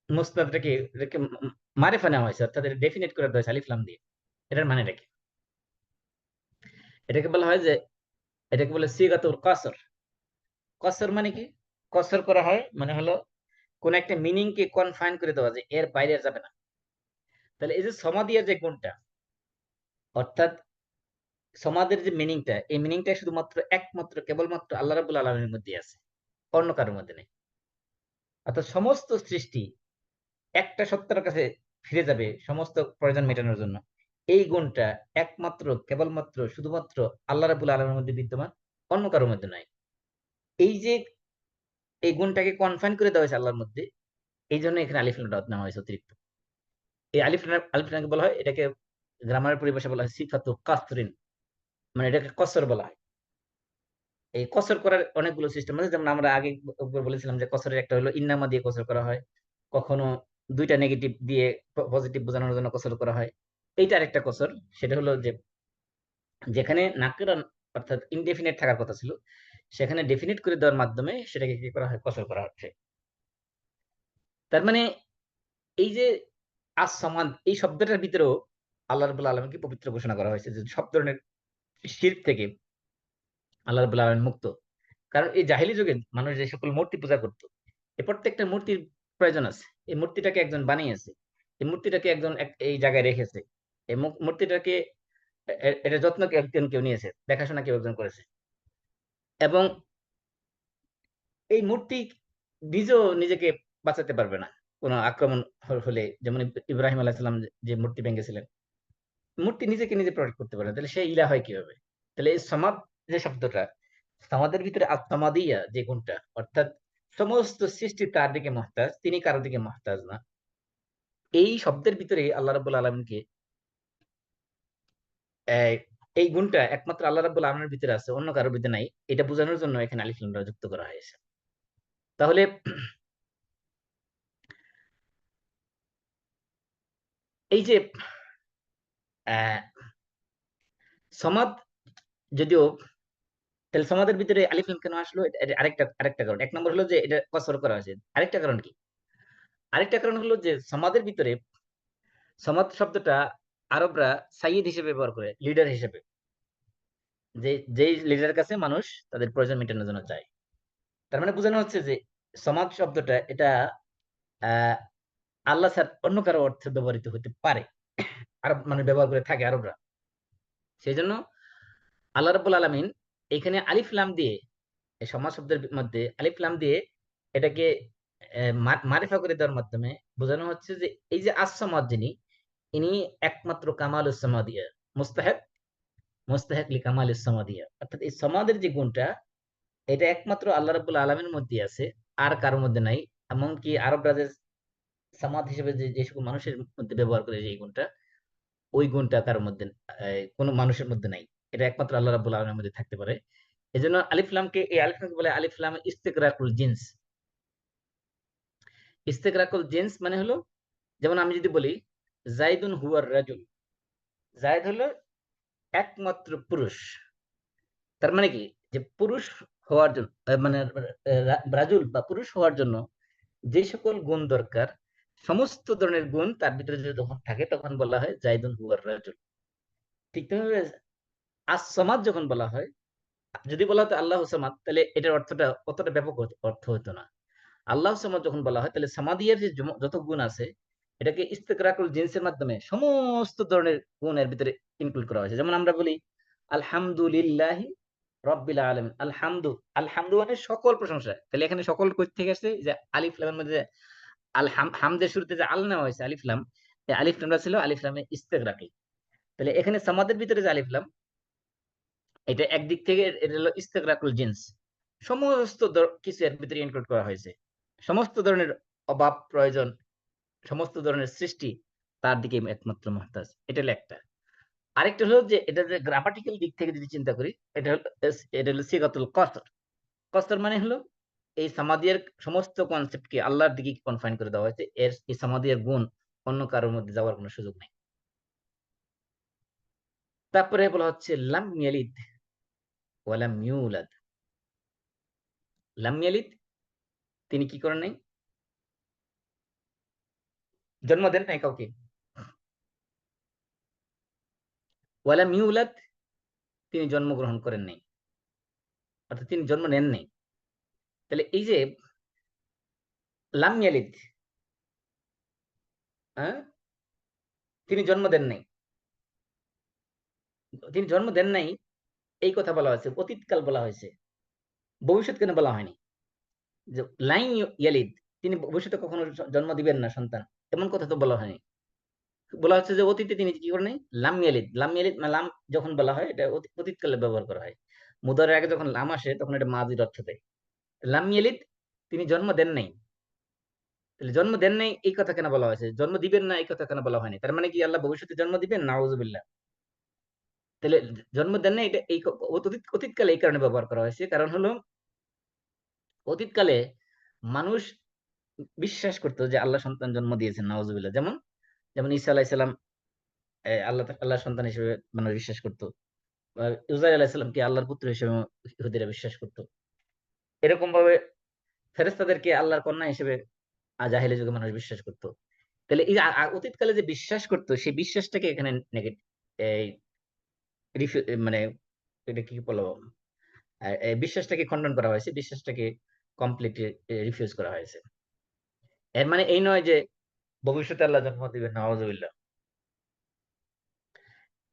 মুস্তাদটাকে, এটাকে মারেফা নেওয়া হয়েছে, অর্থাৎ এটা ডেফিনেট করে দেওয়া হয়েছে আলিফ লাম দিয়ে। এটার মানেটা কি? এটাকে বলা হয় যে, এটাকে বলে সিগাতুল কসর। কসর মানে কি? কসর করা হয় মানে হলো কোন একটা মিনিং কে কনফাইন করে দেওয়া, যে এর বাইরে আর যাবে না। তাহলে এই যে সমাদিয়া যে গুণটা, অর্থাৎ সমাদের যে মিনিংটা, এই মিনিংটা শুধুমাত্র একমাত্র কেবলমাত্র আল্লাহ রাব্বুল আলামিনের মধ্যে আছে, অন্য কারোর মধ্যে নেই। অর্থাৎ সমস্ত সৃষ্টি একটা সত্তার কাছে ফিরে যাবে সমস্ত প্রয়োজন মেটানোর জন্য। এই গুণটা একমাত্র কেবলমাত্র শুধুমাত্র আল্লাহ রাব্বুল আলামিনের মধ্যে বিদ্যমান, অন্য কারোর মধ্যে নাই। এই যে এই গুণটাকে কনফাইন করে দেওয়া হয়েছে আল্লাহর মধ্যে, এই জন্য এখানে আলিফ লাম নেওয়া হয়েছে অতিরিক্ত। এই আলিফ লামকে বলা হয়, এটাকে গ্রামারের পরিভাষা বলা হয় সিফাতু কাসরিন, মানে এটাকে কসর বলা হয়। এই কসর করার অনেকগুলো সিস্টেম আছে, যেমন আমরা আগে বলেছিলাম যে কসরের একটা হলো ইন্নামা দিয়ে কসর করা হয়, কখনো দুইটা নেগেটিভ দিয়ে পজিটিভ বোঝানোর জন্য কসর করা হয়। এইটা আরেকটা কসর, সেটা হলো যে যেখানে নাকিরা অর্থাৎ ইনডেফিনিট থাকার কথা ছিল, সেখানে ডেফিনিট করে দেওয়ার মাধ্যমে সেটাকে কি করা হয়, কসর করা হচ্ছে। তার মানে এই যে আস-সামাদ, এই শব্দটার ভিতরেও আল্লাহ রাব্বুল আলামিনকে পবিত্র ঘোষণা করা হয়েছে, যে সব ধরনের শিরক থেকে আল্লাহ রাব্বুল আলামিন মুক্ত। কারণ এই জাহেলি যুগে মানুষ যে সকল মূর্তি পূজা করত, এই প্রত্যেকটা মূর্তির প্রয়োজন আছে। এই মূর্তিটাকে একজন বানিয়েছে, এই মূর্তিটাকে একজন এই জায়গায় রেখেছে, এই মূর্তিটাকে এটা যত্ন একজন কেউ নিয়েছে, দেখাশোনা কেউ একজন করেছে। এবং এই মূর্তি নিজেও নিজেকে বাঁচাতে পারবে না কোনো আক্রমণ হলে। যেমন ইব্রাহিম আলাইহিস সালাম যে মূর্তি ভেঙেছিলেন, মূর্তি নিজেকে নিজে প্রোটেক্ট করতে পারে না, তাহলে সে ইলা হয় কিভাবে? তাহলে এই সমাদ যে শব্দটা, সমাদের ভিতরে আত্মামাদিয়া যে গুণটা, অর্থাৎ সমস্ত সৃষ্টি তার দিকে মহতাজ, তিনি কারো দিকে মহতাজ না। এই শব্দের ভিতরে আল্লাহ রাব্বুল আলামিনকে, আহ, এই গুণটা একমাত্র আল্লাহ রাব্বুল আলামিনের ভিতরে আছে, অন্য কারোর ভিতরে নাই। এটা বোঝানোর জন্য এখানে আলিফ লাম রা যুক্ত করা হয়েছে। তাহলে এই যে আহ সমাদ, যদিও, তাহলে সমাদের ভিতরে আলিফ লাম কেন আসলো? এটা আরেকটা কারণ। এক নম্বর হলো যে এটা কসর করা হয়েছে। আরেকটা কারণ কি? আরেকটা কারণ হলো যে সমাদের ভিতরে, সমাদ শব্দটা আরবরা সাইয়্যিদ হিসেবে ব্যবহার করে, লিডার হিসেবে। যেই লিডারের কাছে মানুষ তাদের প্রয়োজন মেটানোর জন্য যায়। তার মানে বোঝানো হচ্ছে যে সমাজ শব্দটা এটা আহ আল্লাহ স্যার অন্য কারো অর্থে ব্যবহৃত হতে পারে, আরব মানে ব্যবহার করে থাকে আরবরা। সেই জন্য আল্লাহ রাব্বুল আলামিন এখানে আলিফ লাম দিয়ে, এই সমাজ শব্দের মধ্যে আলিফ লাম দিয়ে এটাকে মারিফা করে দেওয়ার মাধ্যমে বোঝানো হচ্ছে যে এই যে আস-সামাদ যিনি, ইনি একমাত্র কামালুস সামাদিয়া, মুস্তাহিক মুস্তাহিক লি কামালিস সামাদিয়া, অর্থাৎ এই সমাদের যে গুণটা এটা একমাত্র আল্লাহ রাব্বুল আলামিনের মধ্যে আছে, আর কারোর মধ্যে নাই। এমনকি আরবরা যে সামাদ হিসেবে যে সকল মানুষের মধ্যে ব্যবহার করে যে গুণটা, ওই গুণটা কারোর মধ্যে কোনো মানুষের মধ্যে নাই। এটা একমাত্র আল্লাহ রাব্বুল আলামিনের মধ্যে থাকতে পারে। এজন্য আলিফ লামকে, এই আলিফ লামকে বলে আলিফ লাম ইস্তিগরাকুল জিন্স। ইস্তেগরাকুল জিন্স মানে হলো, যেমন আমি যদি বলি জাইদুন হুয়ার রাজুল, জায়দ হলো একমাত্র পুরুষ। তার মানে কি, যে পুরুষ হওয়ার জন্য মানে রাজুল বা পুরুষ হওয়ার জন্য যে সকল গুণ দরকার, সমস্ত ধরনের গুণ তার ভিতরে যদি যখন থাকে তখন বলা হয় জাইদুন হুয়ার রাজুল। ঠিক তেমনি আস-সামাদ যখন বলা হয়, যদি বলা হতো আল্লাহ সামাদ, তাহলে এটার অর্থটা অতটা ব্যাপক অর্থ হতো না। আল্লাহ সামাদ যখন বলা হয়, তাহলে সামাদিয়ার যে যত গুণ আছে এটাকে ইস্তেকরাকুল জিন্সের মাধ্যমে সমস্ত ধরনের গুণের ভিতরে ইনক্লুড করা হয়েছে। যেমন আমরা বলি আলহামদুলিল্লাহি রব্বিল আলামিন, আলহামদু, আলহামদু মানে সকল প্রশংসা। তাহলে এখানে সকল কই থেকে আসছে, যে আলিফ লামের মধ্যে হামদের শুরুতে যে আল নেওয়া হয়েছে আলিফ লাম, এই আলিফ লামটা ছিল আলিফ লামে ইস্তেগরাকি। তাহলে এখানে সামাদের ভিতরে যে আলিফ লাম, এটা একদিক থেকে এটা হলো ইস্তেগরাকুল জিন্স, সমস্ত কিছু এর ভিতরে ইনক্লুড করা হয়েছে। সমস্ত ধরনের অভাব প্রয়োজন, সমস্ত ধরনের সৃষ্টি তার দিকে একমাত্র মহতাজ। এটা হলো একটা। আরেকটা হলো যে এটা যে গ্রামাটিক্যাল দিক থেকে যদি চিন্তা করি, এটা হলো সিগাতুল কসর। কসর মানে হলো এই সামাদিয়ার সমস্ত কনসেপ্টকে আল্লাহর দিকে কনফাইন করে দেওয়া হয়েছে। এই সামাদিয়ার গুণ অন্য কারোর মধ্যে যাওয়ার কোনো সুযোগ নেই। তারপরে বলা হচ্ছে লাম ইয়ালিদ ওয়ালাম ইউলাদ। লাম ইয়ালিদ, তিনি কি করেন নাই, জন্ম দেন নাই কাউকে। ওয়ালাম ইউলাদ, তিনি জন্মগ্রহণ করেন নাই, অর্থাৎ তিনি জন্ম নেন নাই। তাহলে এই যে লাম ইয়ালিদ, হ্যাঁ, তিনি জন্ম দেন নাই, তিনি জন্ম দেন নাই, এই কথা বলা হয়েছে, অতীতকাল বলা হয়েছে, ভবিষ্যৎ কেন বলা হয়নি? যে লাইন ইয়ালিদ, তিনি ভবিষ্যতে কখনো জন্ম দিবেন না সন্তান, এমন কথা তো বলা হয়নি। বলা হচ্ছে যে অতীতে তিনি কি করেন নাই, লাম ইয়ালিদ। লাম ইয়ালিদ মানে লাম যখন বলা হয় এটা অতীতকালে ব্যবহার করা হয়। মুদারের আগে যখন লাম আসে তখন এটা মাজির অর্থ দেয়। লাম ইয়ালিদ, তিনি জন্ম দেন নাই। তাহলে জন্ম দেন নাই এই কথা কেন বলা হয়েছে, জন্ম দিবেন না এই কথা কেন বলা হয়নি? তার মানে কি আল্লাহ ভবিষ্যতে জন্ম দিবেন? নাউজুবিল্লাহ। তাহলে জন্ম দেন না, এটা এই অতীতকালে এই কারণে ব্যবহার করা হয়েছে, কারণ হলো অতীতকালে মানুষ বিশ্বাস করতো যে আল্লাহ সন্তান জন্ম দিয়েছেন, নাউজুবিল্লাহ। যেমন যেমন ঈসা আলাইহিস সালাম আল্লাহ সন্তান হিসেবে মানুষ বিশ্বাস করতো। উজাইর আলাইহিস সালামকে আল্লাহর পুত্র হিসেবে ইহুদিরা বিশ্বাস করতো। এরকম ভাবে ফেরেশতাদেরকে আল্লাহর কন্যা হিসেবে জাহেলি যুগে মানুষ বিশ্বাস করতো। তাহলে এই যে অতীতকালে যে বিশ্বাস করতো, সেই বিশ্বাসটাকে এখানে নেগেটিভ, এই মানে এটা কি বলবো, এই বিশ্বাসটাকে খণ্ডন করা হয়েছে, বিশ্বাসটাকে কমপ্লিটলি রিফিউজ করা হয়েছে। এর মানে এই নয় যে ভবিষ্যতে আল্লাহ জন্ম দিবেন, নাউজুবিল্লাহ।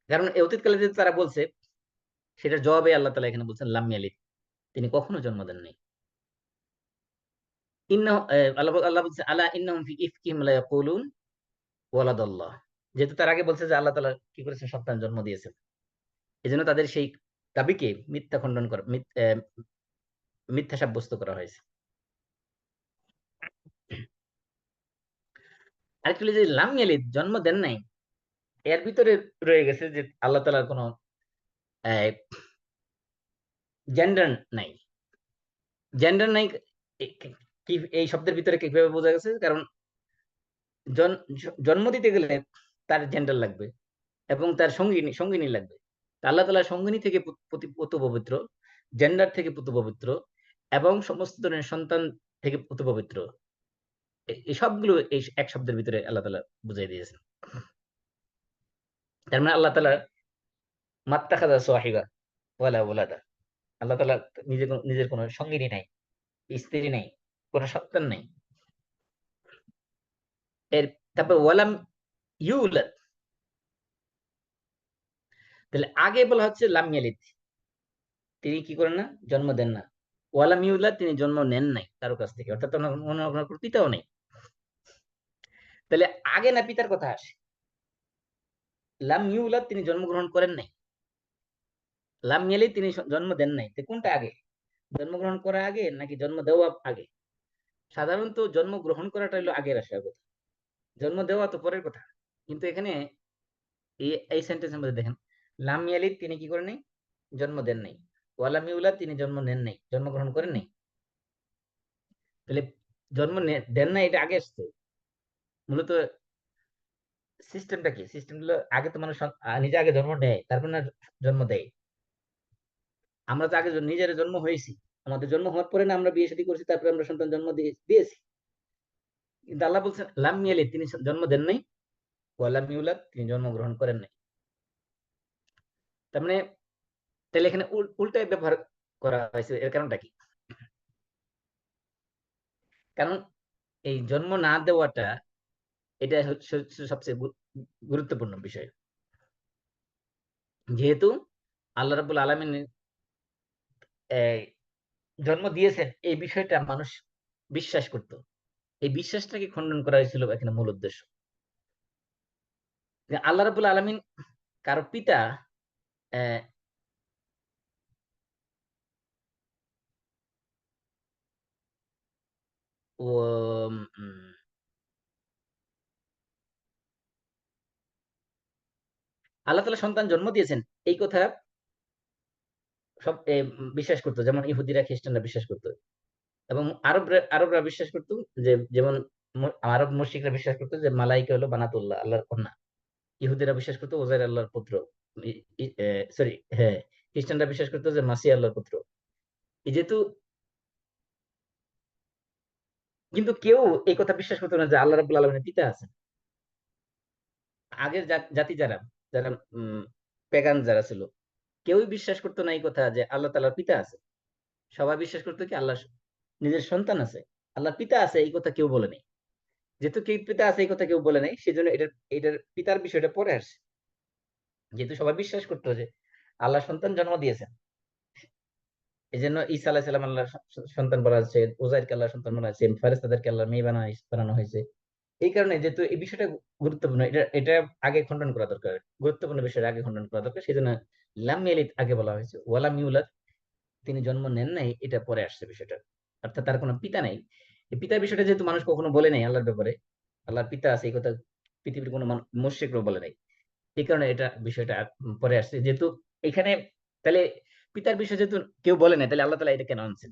কারণ এই অতীতকালে যে তারা বলছে, সেটার জবাবে আল্লাহ তাআলা এখানে বলছেন লাম ইয়ালিদ, তিনি কখনো জন্ম দেন নাই। আল্লাহ বলছে আলা ইন্নাহুম ফি ইফকিহিম লা ইয়াকুলুন ওয়ালাদাল্লাহ। যেহেতু তার আগে বলছে যে আল্লাহ তাআলা কি করেছেন, সন্তান জন্ম দিয়েছেন, এজন্য তাদের সেই দাবিকে মিথ্যা খণ্ডন করা, মিথ্যা সাব্যস্ত করা হয়েছে। অ্যাকচুয়ালি যে লাম ইয়ালিদ, জন্ম দেন নাই, এর ভিতরে রয়ে গেছে যে আল্লাহ তাআলার কোনো জেন্ডার নাই। জেন্ডার নাই কি এই শব্দের ভিতরে কিভাবে বোঝা গেছে? কারণ জন্ম দিতে গেলে তার জেন্ডার লাগবে এবং তার সঙ্গিনী সঙ্গিনী লাগবে। তা আল্লাহ তাআলা সঙ্গিনী থেকে পুত পবিত্র, জেন্ডার থেকে পুত পবিত্র, এবং সমস্ত ধরনের সন্তান থেকে পুত পবিত্র। এই সবগুলো এই এক শব্দের ভিতরে আল্লাহ তাআলা বুঝাই দিয়েছেন। তার মানে আল্লাহ তাআলা মাত্তাখাযা সাহিবা, ওয়ালা ওয়ালাদা, আল্লাহ তাআলা নিজের কোনো সঙ্গিনী নাই, স্ত্রী নাই, কোনো সন্তান নাই। এর তারপর ওয়ালাম ইউলাদ, তাহলে আগে বলা হচ্ছে লাম ইয়ালিদ, তিনি কি করেন না, জন্ম দেন না। ওয়ালাম ইউলাদ, তিনি জন্ম নেন নাই কারো কাছ থেকে, অর্থাৎ ওনার কোনো পিতাও নেই। তাহলে আগে না পিতার কথা আসে, লাম ইউলাদ, তিনি জন্মগ্রহণ করেন নাই, লাম ইয়ালিদ, তিনি জন্ম দেন নাই। তো কোনটা আগে, জন্মগ্রহণ করা আগে নাকি জন্ম দেওয়া আগে? সাধারণত জন্মগ্রহণ করাটা হলো আগের আসার কথা, জন্ম দেওয়া তো পরের কথা। কিন্তু এখানে এই সেন্টেন্সের মধ্যে দেখেন, লাম ইয়ালিদ, তিনি কি করেন নাই, জন্ম দেন নাই। ওয়ালাম ইউলাদ, তিনি জন্ম নেন নাই, জন্মগ্রহণ করেন নাই। তাহলে দেন নাই, এটা আগে আসছে। মূলত সিস্টেমটা কি, সিস্টেম হলো আগে তো মানুষ নিজে আগে জন্ম নেয়, তারপর না জন্ম দেয়। আমরা তো আগে নিজের জন্ম হয়েছি, আমাদের জন্ম হওয়ার পরে না আমরা বিয়ে শাদী করছি, তারপরে আমরা সন্তান জন্ম দিয়েছি। কিন্তু আল্লাহ বলছেন লাম ইয়ালিদ, তিনি জন্ম দেন নাই, ওয়ালাম ইউলাদ, তিনি জন্মগ্রহণ করেন নাই। তার মানে তাহলে এখানে উল্টায় ব্যবহার করা হয়েছে, এর কারণটা কি? কারণ এই জন্ম না দেওয়াটা, এটা হচ্ছে সবচেয়ে গুরুত্বপূর্ণ বিষয়। যেহেতু আল্লাহ রাব্বুল আলামিন জন্ম দিয়েছেন, এই বিষয়টা মানুষ বিশ্বাস করত, এই বিশ্বাসটাকে খণ্ডন করা হয়েছিল এখানে মূল উদ্দেশ্য। যে আল্লাহ রাব্বুল আলামিন কারো পিতা, আহ, ও উম, আল্লাহ তাআলা সন্তান জন্ম দিয়েছেন, এই কথা সব বিশ্বাস করতো, যেমন ইহুদিরা খ্রিস্টানরা বিশ্বাস করতো, এবং আরবরা বিশ্বাস করতো, যে যেমন আরব মুশরিকরা বিশ্বাস করতো যে মালাইকা হলো বানাতুল্লাহ, আল্লাহর কন্যা। ইহুদিরা বিশ্বাস করতো ওজাইর আল্লাহর পুত্র। সরি, হ্যাঁ, খ্রিস্টানরা বিশ্বাস করতো যে মাসিহ আল্লাহর পুত্র। এই যেহেতু, কিন্তু কেউ এই কথা বিশ্বাস করতো না যে আল্লাহ রাব্বুল আলামিনের পিতা আছেন। আগের জাতি যারা যারা পেগান যারা ছিল, কেউই বিশ্বাস করতো না এই কথা যে আল্লাহ তাআলার পিতা আছে। সবাই বিশ্বাস করতো কি আল্লাহ নিজের সন্তান আছে, আল্লাহ পিতা আছে এই কথা কেউ বলে নাই। যেহেতু কেউ পিতা আছে এই কথা কেউ বলে নাই, সেজন্য এটার পিতার বিষয়টা পরে আসে। যেহেতু সবাই বিশ্বাস করতো যে আল্লাহ সন্তান জন্ম দিয়েছেন, এই জন্য ঈসা আলাইহিস সালাম আল্লাহর সন্তান বলা হয়েছে, উজাইরকে আল্লাহর সন্তান বলা হয়েছে, ফেরেশতাদেরকে আল্লাহর মেয়ে বানানো হয়েছে। এই কারণে যেহেতু এই বিষয়টা গুরুত্বপূর্ণ, এটা এটা আগে খণ্ডন করা দরকার, গুরুত্বপূর্ণ বিষয়টা আগে খণ্ডন করা দরকার। সেই জন্য লাম ইয়ালিদ আগে বলা হয়েছে, ওয়ালাম ইউলাদ, তিনি জন্ম নেন নাই, এটা পরে আসছে বিষয়টা। অর্থাৎ তার কোনো পিতা নাই। এই পিতার বিষয়টা যেহেতু মানুষ কখনো বলে নাই আল্লাহর ব্যাপারে, আল্লাহর পিতা আছে এই কথা পৃথিবীর কোনো মুশরিকরাও বলে নাই, এই কারণে এটা বিষয়টা পরে আসছে। যেহেতু এখানে তাহলে পিতার বিষয় যেহেতু কেউ বলে নাই, তাহলে আল্লাহ তাআলা এটা কেন আনছেন?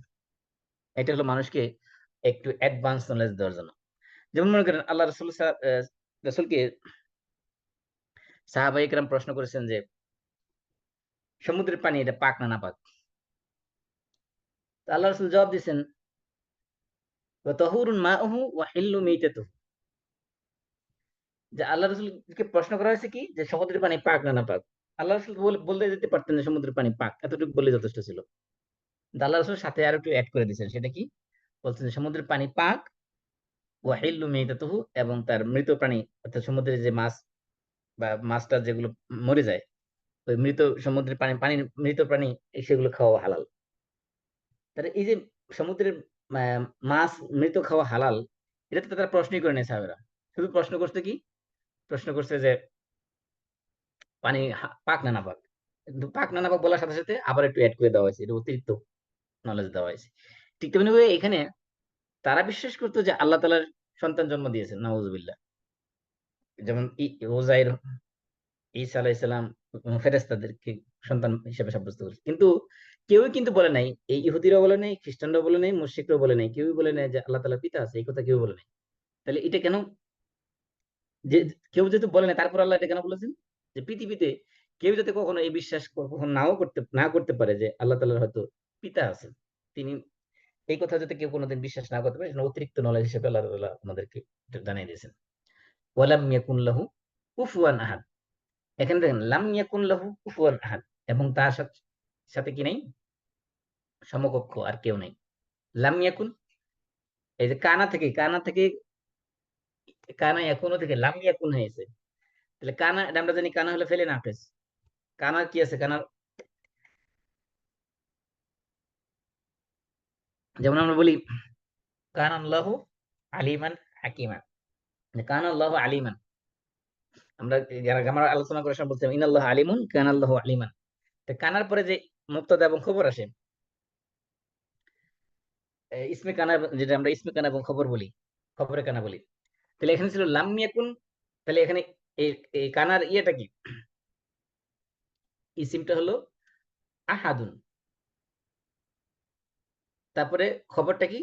এটা হলো মানুষকে একটু অ্যাডভান্স নলেজ দেওয়ার জন্য। যেমন মনে করেন আল্লাহ রাসূলকে সাহাবায়ে কেরাম প্রশ্ন করেছেন যে সমুদ্রের পানি এটা পাক না নাপাক? তো আল্লাহ রাসূল জবাব দিয়েছেন, ওয়া তাহুরুন মাউহু ওয়া হিল্লু মাইতাতুহু। যে আল্লাহ রাসূলকে প্রশ্ন করা হয়েছে কি, যে সমুদ্রের পানি পাক না নাপাক? আল্লাহ রাসূল বলতে যেতে পারতেন যে সমুদ্রের পানি পাক, এতটুকু বলে যথেষ্ট ছিল। কিন্তু আল্লাহ রাসূল সাথে আরো একটু এড করে দিয়েছেন, সেটা কি? বলছেন যে সমুদ্রের পানি পাক, ওয়া হিল্লু মাইতাতুহু, এবং তার মৃত প্রাণী, অর্থাৎ সমুদ্রের যে মাছ বা মাছটা যেগুলো মরে যায়, ওই মৃত সমুদ্রের পানির মৃত প্রাণী, সেগুলো খাওয়া হালাল। তাহলে এই যে সমুদ্রের আহ, মাছ মৃত খাওয়া হালাল, এটা তো তারা প্রশ্নই করে নেই সাহেবরা। শুধু প্রশ্ন করছে কি, প্রশ্ন করছে যে পানি পাক না নাপাক। কিন্তু পাক না নাপাক বলার সাথে সাথে আবার একটু অ্যাড করে দেওয়া হয়েছে, এটা অতিরিক্ত নলেজ দেওয়া হয়েছে। ঠিক তেমনি ভাবে এখানে তারা বিশ্বাস করতো যে আল্লাহ তাআলার সন্তান জন্ম দিয়েছেন, নাউজুবিল্লাহ। যেমন ওজাইর, ঈসা আলাইহিস সালাম ফেরেশতাদেরকে সন্তান হিসেবে সাব্যস্ত করেছে। কিন্তু কেউই কিন্তু বলে নাই, এই ইহুদিরাও বলে নাই, খ্রিস্টানরাও বলে নাই, মুশরিকরাও বলে নাই, কেউই বলে নাই যে আল্লাহ তাআলার পিতা আছে, এই কথা কেউ বলে নাই। তাহলে এটা কেন, যে কেউ যেহেতু বলে নাই, তারপর আল্লাহ এটা কেন বলেছেন? যে পৃথিবীতে কেউ যাতে কখনো এই বিশ্বাস কখনো না করতে পারে যে আল্লাহ তাআলার হয়তো পিতা আছেন, তিনি, এই কথা যাতে কেউ কোনোদিন বিশ্বাস না করতে পারে, অতিরিক্ত নলেজ হিসেবে আল্লাহ তাআলা আমাদেরকে এটা জানিয়ে দিয়েছেন। ওয়ালাম ইয়াকুন লাহু কুফুয়ান আহাদ। এখানে দেখেন লাম ইয়াকুন লাহু কুফুয়ান আহাদ, এবং তার সাথে সাথে কি নাই? সমকক্ষ আর কেউ নাই। লাম ইয়াকুন, এই যে কানা থেকে কানা এখনো থেকে লাম ইয়াকুন হয়েছে। তাহলে কানা, এটা আমরা জানি কানা হলে ফেলে না ফেস। কানার কি আছে? কানার যেমন আমরা বলি কান আল্লাহু আলিমান হাকিমান, কান আল্লাহু আলিমান। আমরা যারা আমরা আলোচনা করার সময় বলছিলাম ইনাল্লাহ আলিমুন কান আল্লাহু আলিমান। তো কানার পরে যে মুবতাদা এবং খবর আসে, ইসমে কানা, যেটা আমরা ইসমে কানা এবং খবর বলি, খবরে কানা বলি। তাহলে এখানে ছিল লাম ইয়াকুন। তাহলে এখানে এই এই কানার ইয়েটা কি? ইসিমটা হলো আহাদুন। তারপরে খবরটা কি?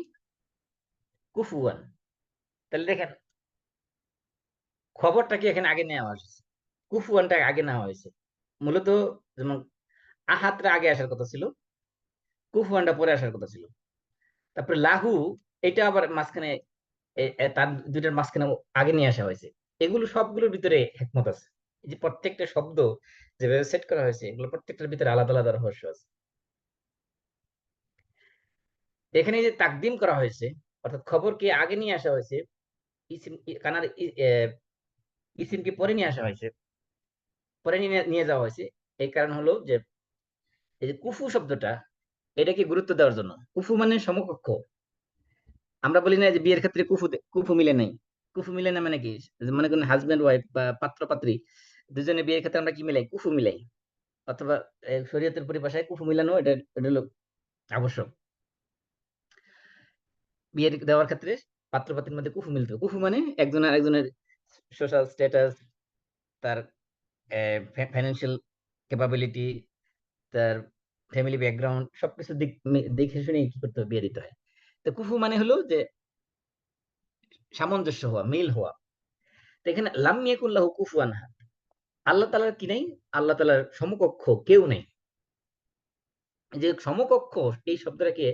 কুফুয়ান। তাহলে দেখেন খবরটা কি এখানে আগে নেওয়া হয়েছে, কুফুয়ানটা আগে নেওয়া হয়েছে। মূলত যেমন আহাতটা আগে আসার কথা ছিল, কুফুয়ানটা পরে আসার কথা ছিল। তারপরে লাহু, এটা আবার মাঝখানে তার দুইটার মাঝখানে আগে নিয়ে আসা হয়েছে। এগুলো সবগুলোর ভিতরে হিকমত আছে। এই যে প্রত্যেকটা শব্দ যেভাবে সেট করা হয়েছে, এগুলো প্রত্যেকটার ভিতরে আলাদা আলাদা রহস্য আছে। এখানে যে তাকদিম করা হয়েছে, অর্থাৎ খবরকে আগে নিয়ে আসা হয়েছে, ইসিম কানার ইসিমকে পরে নিয়ে আসা হয়েছে, পরে নিয়ে নিয়ে যাওয়া হয়েছে। এই কারণ হলো যে এই যে কুফু শব্দটা, এটাকে গুরুত্ব দেওয়ার জন্য। কুফু মানে সমকক্ষ। আমরা বলি না যে বিয়ের ক্ষেত্রে কুফু মিলে নাই। কুফু মিলে না মানে কি? যে মনে করেন হাজবেন্ড ওয়াইফ বা পাত্র পাত্রী, দুজনে বিয়ের ক্ষেত্রে আমরা কি মিলাই? কুফু মিলাই। অথবা শরীয়তের পরিভাষায় কুফু মিলানো, এটা এটা হলো আবশ্যক। বিয়ে দেওয়ার ক্ষেত্রে পাত্র পাত্রীর মধ্যে কুফু মিলতে হবে। কুফু মানে একজন আরেকজনের সোশ্যাল স্ট্যাটাস, তার ফাইন্যান্সিয়াল ক্যাপাবিলিটি, তার ফ্যামিলি ব্যাকগ্রাউন্ড, সবকিছু দেখে শুনে কি করতে হবে? বিয়ে দিতে হয়। তো কুফু মানে হলো যে সামঞ্জস্য হওয়া, মিল হওয়া। তো এখানে লাম ইয়াকুল্লাহু কুফুয়ান আহাদ, আল্লাহ তাআলার কি নাই? আল্লাহ তাআলার সমকক্ষ কেউ নেই। এই যে সমকক্ষ, এই শব্দটাকে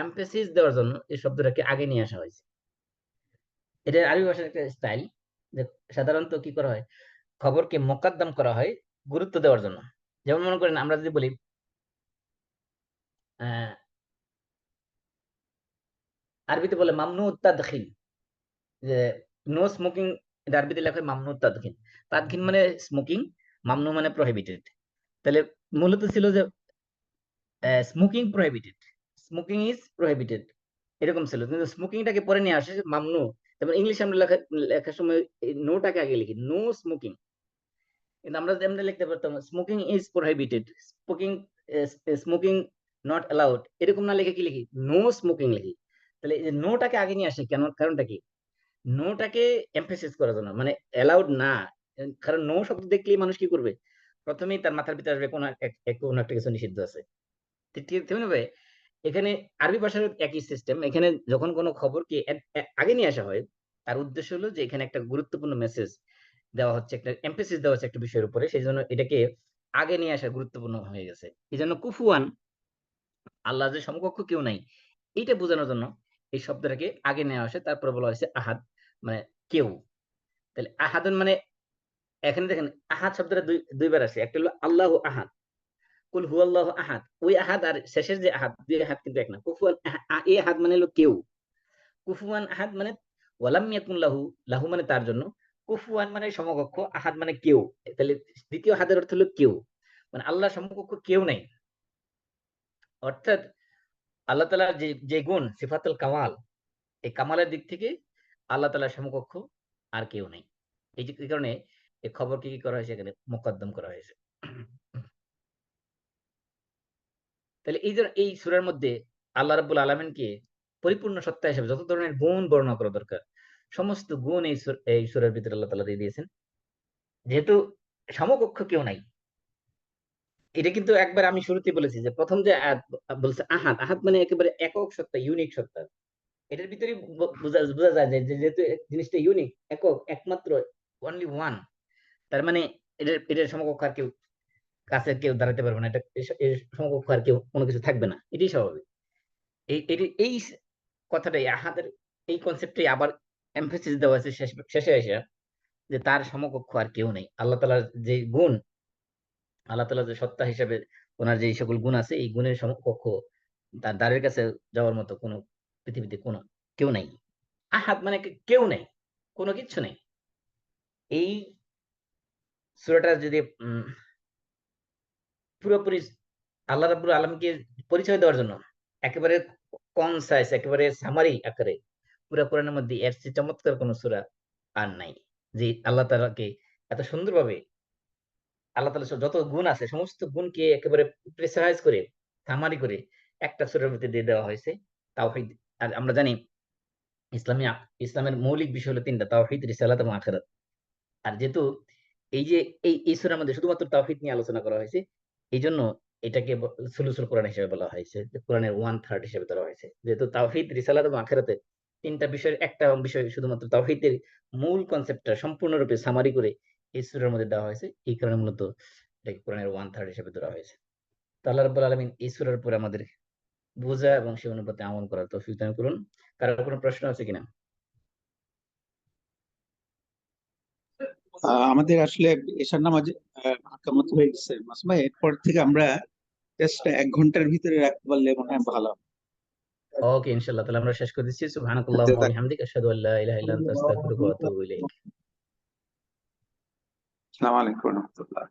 এমফেসিস দেওয়ার জন্য এই শব্দটাকে আগে নিয়ে আসা হয়েছে। এটা আরবি ভাষার একটা স্টাইল, যে সাধারণত কি করা হয়, খবরকে মোকাদ্দম করা হয় গুরুত্ব দেওয়ার জন্য। যেমন মনে করেন আমরা যদি বলি আহ আরবিতে বলে মামনু তাদখিন, যে নো স্মোকিং, এটা আরবিতে লেখা হয় মামনু তাদখিন। তাদখিন মানে স্মোকিং, মামনু মানে প্রহিবিটেড। তাহলে মূলত ছিল যে smoking prohibited, smoking is prohibited, এরকম ছিল। কিন্তু স্মোকিংটাকে পরে নিয়ে আসে মামনু। তারপর ইংলিশে আমরা লেখার সময় নোটাকে আগে লিখি, নো স্মোকিং। কিন্তু আমরা এমনি লিখতে পারতাম smoking is prohibited, smoking smoking not allowed, এরকম না লিখে কি লিখি? নো স্মোকিং লিখি। তাহলে এই যে নোটাকে আগে নিয়ে আসে কেন? কারণটা কি? নোটাকে এমফেসিস করার জন্য, মানে অ্যালাউড না। কারণ নো শব্দ দেখলেই মানুষ কি করবে? প্রথমেই তার মাথার ভিতরে আসবে কোনো একটা কিছু নিষিদ্ধ আছে। ঠিক তেমনি এখানে আরবি ভাষার একই সিস্টেম। এখানে যখন কোনো খবরকে আগে নিয়ে আসা হয়, তার উদ্দেশ্য হলো যে এখানে একটা গুরুত্বপূর্ণ মেসেজ দেওয়া হচ্ছে, একটা এমফেসিস দেওয়া হচ্ছে একটা বিষয়ের উপরে, সেই জন্য এটাকে আগে নিয়ে আসা গুরুত্বপূর্ণ হয়ে গেছে। এই জন্য কুফুয়ান, আল্লাহ যে সমকক্ষ কেউ নাই, এইটা বোঝানোর জন্য এই শব্দটাকে আগে নেওয়া হয়েছে। তারপরে বলা হয়েছে আহাদ, মানে কেউ। তাহলে আহাদুন মানে, এখানে দেখেন আহাদ শব্দটা দুইবার আছে। একটা হলো আল্লাহ আহাদ, কুল হু আল্লাহ আহাদ, ওই আহাদ আর শেষের যে আহাদ, দুই আহাদ কিন্তু এক না। কুফুয়ান এই আহাদ মানে হলো কেউ। কুফুয়ান আহাদ মানে ওয়ালাম ইয়াকুন লাহু, লাহু মানে তার জন্য, কুফুয়ান মানে সমকক্ষ, আহাদ মানে কেউ। তাহলে দ্বিতীয় আহাদের অর্থ হলো কেউ, মানে আল্লাহ সমকক্ষ কেউ নাই। অর্থাৎ আল্লাহ তাআলার যে যে গুণ সিফাতুল কামাল, এই কামালের দিক থেকে আল্লাহ তাআলার সমকক্ষ আর কেউ নেই। এই যে কারণে এই খবরকে কি করা হয়েছে? এখানে মোকদ্দম করা হয়েছে। তাহলে এই যে এই সূরার মধ্যে আল্লাহ রাব্বুল আলামিনকে পরিপূর্ণ সত্তা হিসেবে যত ধরনের গুণ বর্ণনা করা দরকার, সমস্ত গুণ এই সূরার ভিতরে আল্লাহ তাআলা দিয়ে দিয়েছেন। যেহেতু সমকক্ষ কেউ নাই, এটা কিন্তু একবার আমি শুরুতেই বলেছি যে প্রথম যে আয়াত বলছে আহাদ, আহাদ মানে একেবারে একক সত্তা, ইউনিক সত্তা। এটার ভিতরে বোঝা বোঝা যায় যে যেহেতু জিনিসটা ইউনিক, একক, একমাত্র, অনলি ওয়ান, তার মানে এটার সমকক্ষ আর কেউ, কাছে কেউ দাঁড়াতে পারবে না। এটা এর সমকক্ষ আর কেউ কোনো কিছু থাকবে না, এটাই স্বাভাবিক। এই কথাটাই আহাদের, এই কনসেপ্টে আবার এমফেসিস দেওয়া আছে শেষে এসে, যে তার সমকক্ষ আর কেউ নেই। আল্লাহ তাআলার যে গুণ, আল্লাহ তাআলা যে সত্তা হিসেবে ওনার যে সকল গুণ আছে এই গুণের সমকক্ষ তার দ্বারের কাছে যাওয়ার মতো কোনো পৃথিবীতে কোনো কেউ নাই। আহাদ মানে কেউ নাই, কোনো কিচ্ছু নেই। এই সূরাটা যদি পুরোপুরি আল্লাহ রাব্বুল আলামিনকে পরিচয় দেওয়ার জন্য একেবারে কনসাইজ, একেবারে সামারি আকারে পুরা কোরআনের মধ্যে এর চেয়ে চমৎকার কোন সূরা আর নাই, যে আল্লাহ তাআলাকে এত সুন্দরভাবে আল্লাহ তাআলার যত গুণ আছে সমস্ত গুণকে একেবারে প্রেসারাইজ করে সামারি করে একটা সূরার মধ্যে দিয়ে দেওয়া হয়েছে। তাওহীদ। আর আমরা জানি ইসলামী ইসলামের মৌলিক বিষয় হলো তিনটা: তাওহীদ, রিসালাত এবং আখিরাত। আর যেহেতু এই যে এই সূরার মধ্যে শুধুমাত্র তাওহীদ নিয়ে আলোচনা করা হয়েছে, এই জন্য এটাকে সুলুসুল কোরআন হিসেবে বলা হয়েছে, যে কোরআনের 1/3 হিসেবে ধরা হয়েছে। যেহেতু তাওহীদ, রিসালাত এবং আখিরাতের তিনটা বিষয়ের একটা বিষয় শুধুমাত্র তাওহীদের মূল কনসেপ্টটা সম্পূর্ণরূপে সামারি করে এই সূরার মধ্যে দেওয়া হয়েছে, এই কারণে মূলত এটাকে কোরআনের 1/3 হিসেবে ধরা হয়েছে। তো আল্লাহ রাব্বুল আলামিন এই সূরার উপরে আমাদের বোঝা এবং সে অনুপাতে আমল করার তৌফিক দান করুন। কারো কোনো প্রশ্ন আছে কিনা? আমাদের আসলে এশার নামাজ আকামত হয়ে গেছে মাসুম ভাই, এরপর থেকে আমরা জাস্ট 1 ঘন্টার ভিতরে রাখতে পারলে মনে হয় ভালো। ওকে, ইনশাআল্লাহ তাহলে আমরা শেষ করে দিচ্ছি। সুবহানাকাল্লাহুম্মা ওয়া বিহামদিকা আশহাদু আল্লা ইলাহা ইল্লা আনতা আস্তাগফিরুকা ওয়া আতুবু ইলাইক। আসসালামু আলাইকুম রহমতুল্লাহ।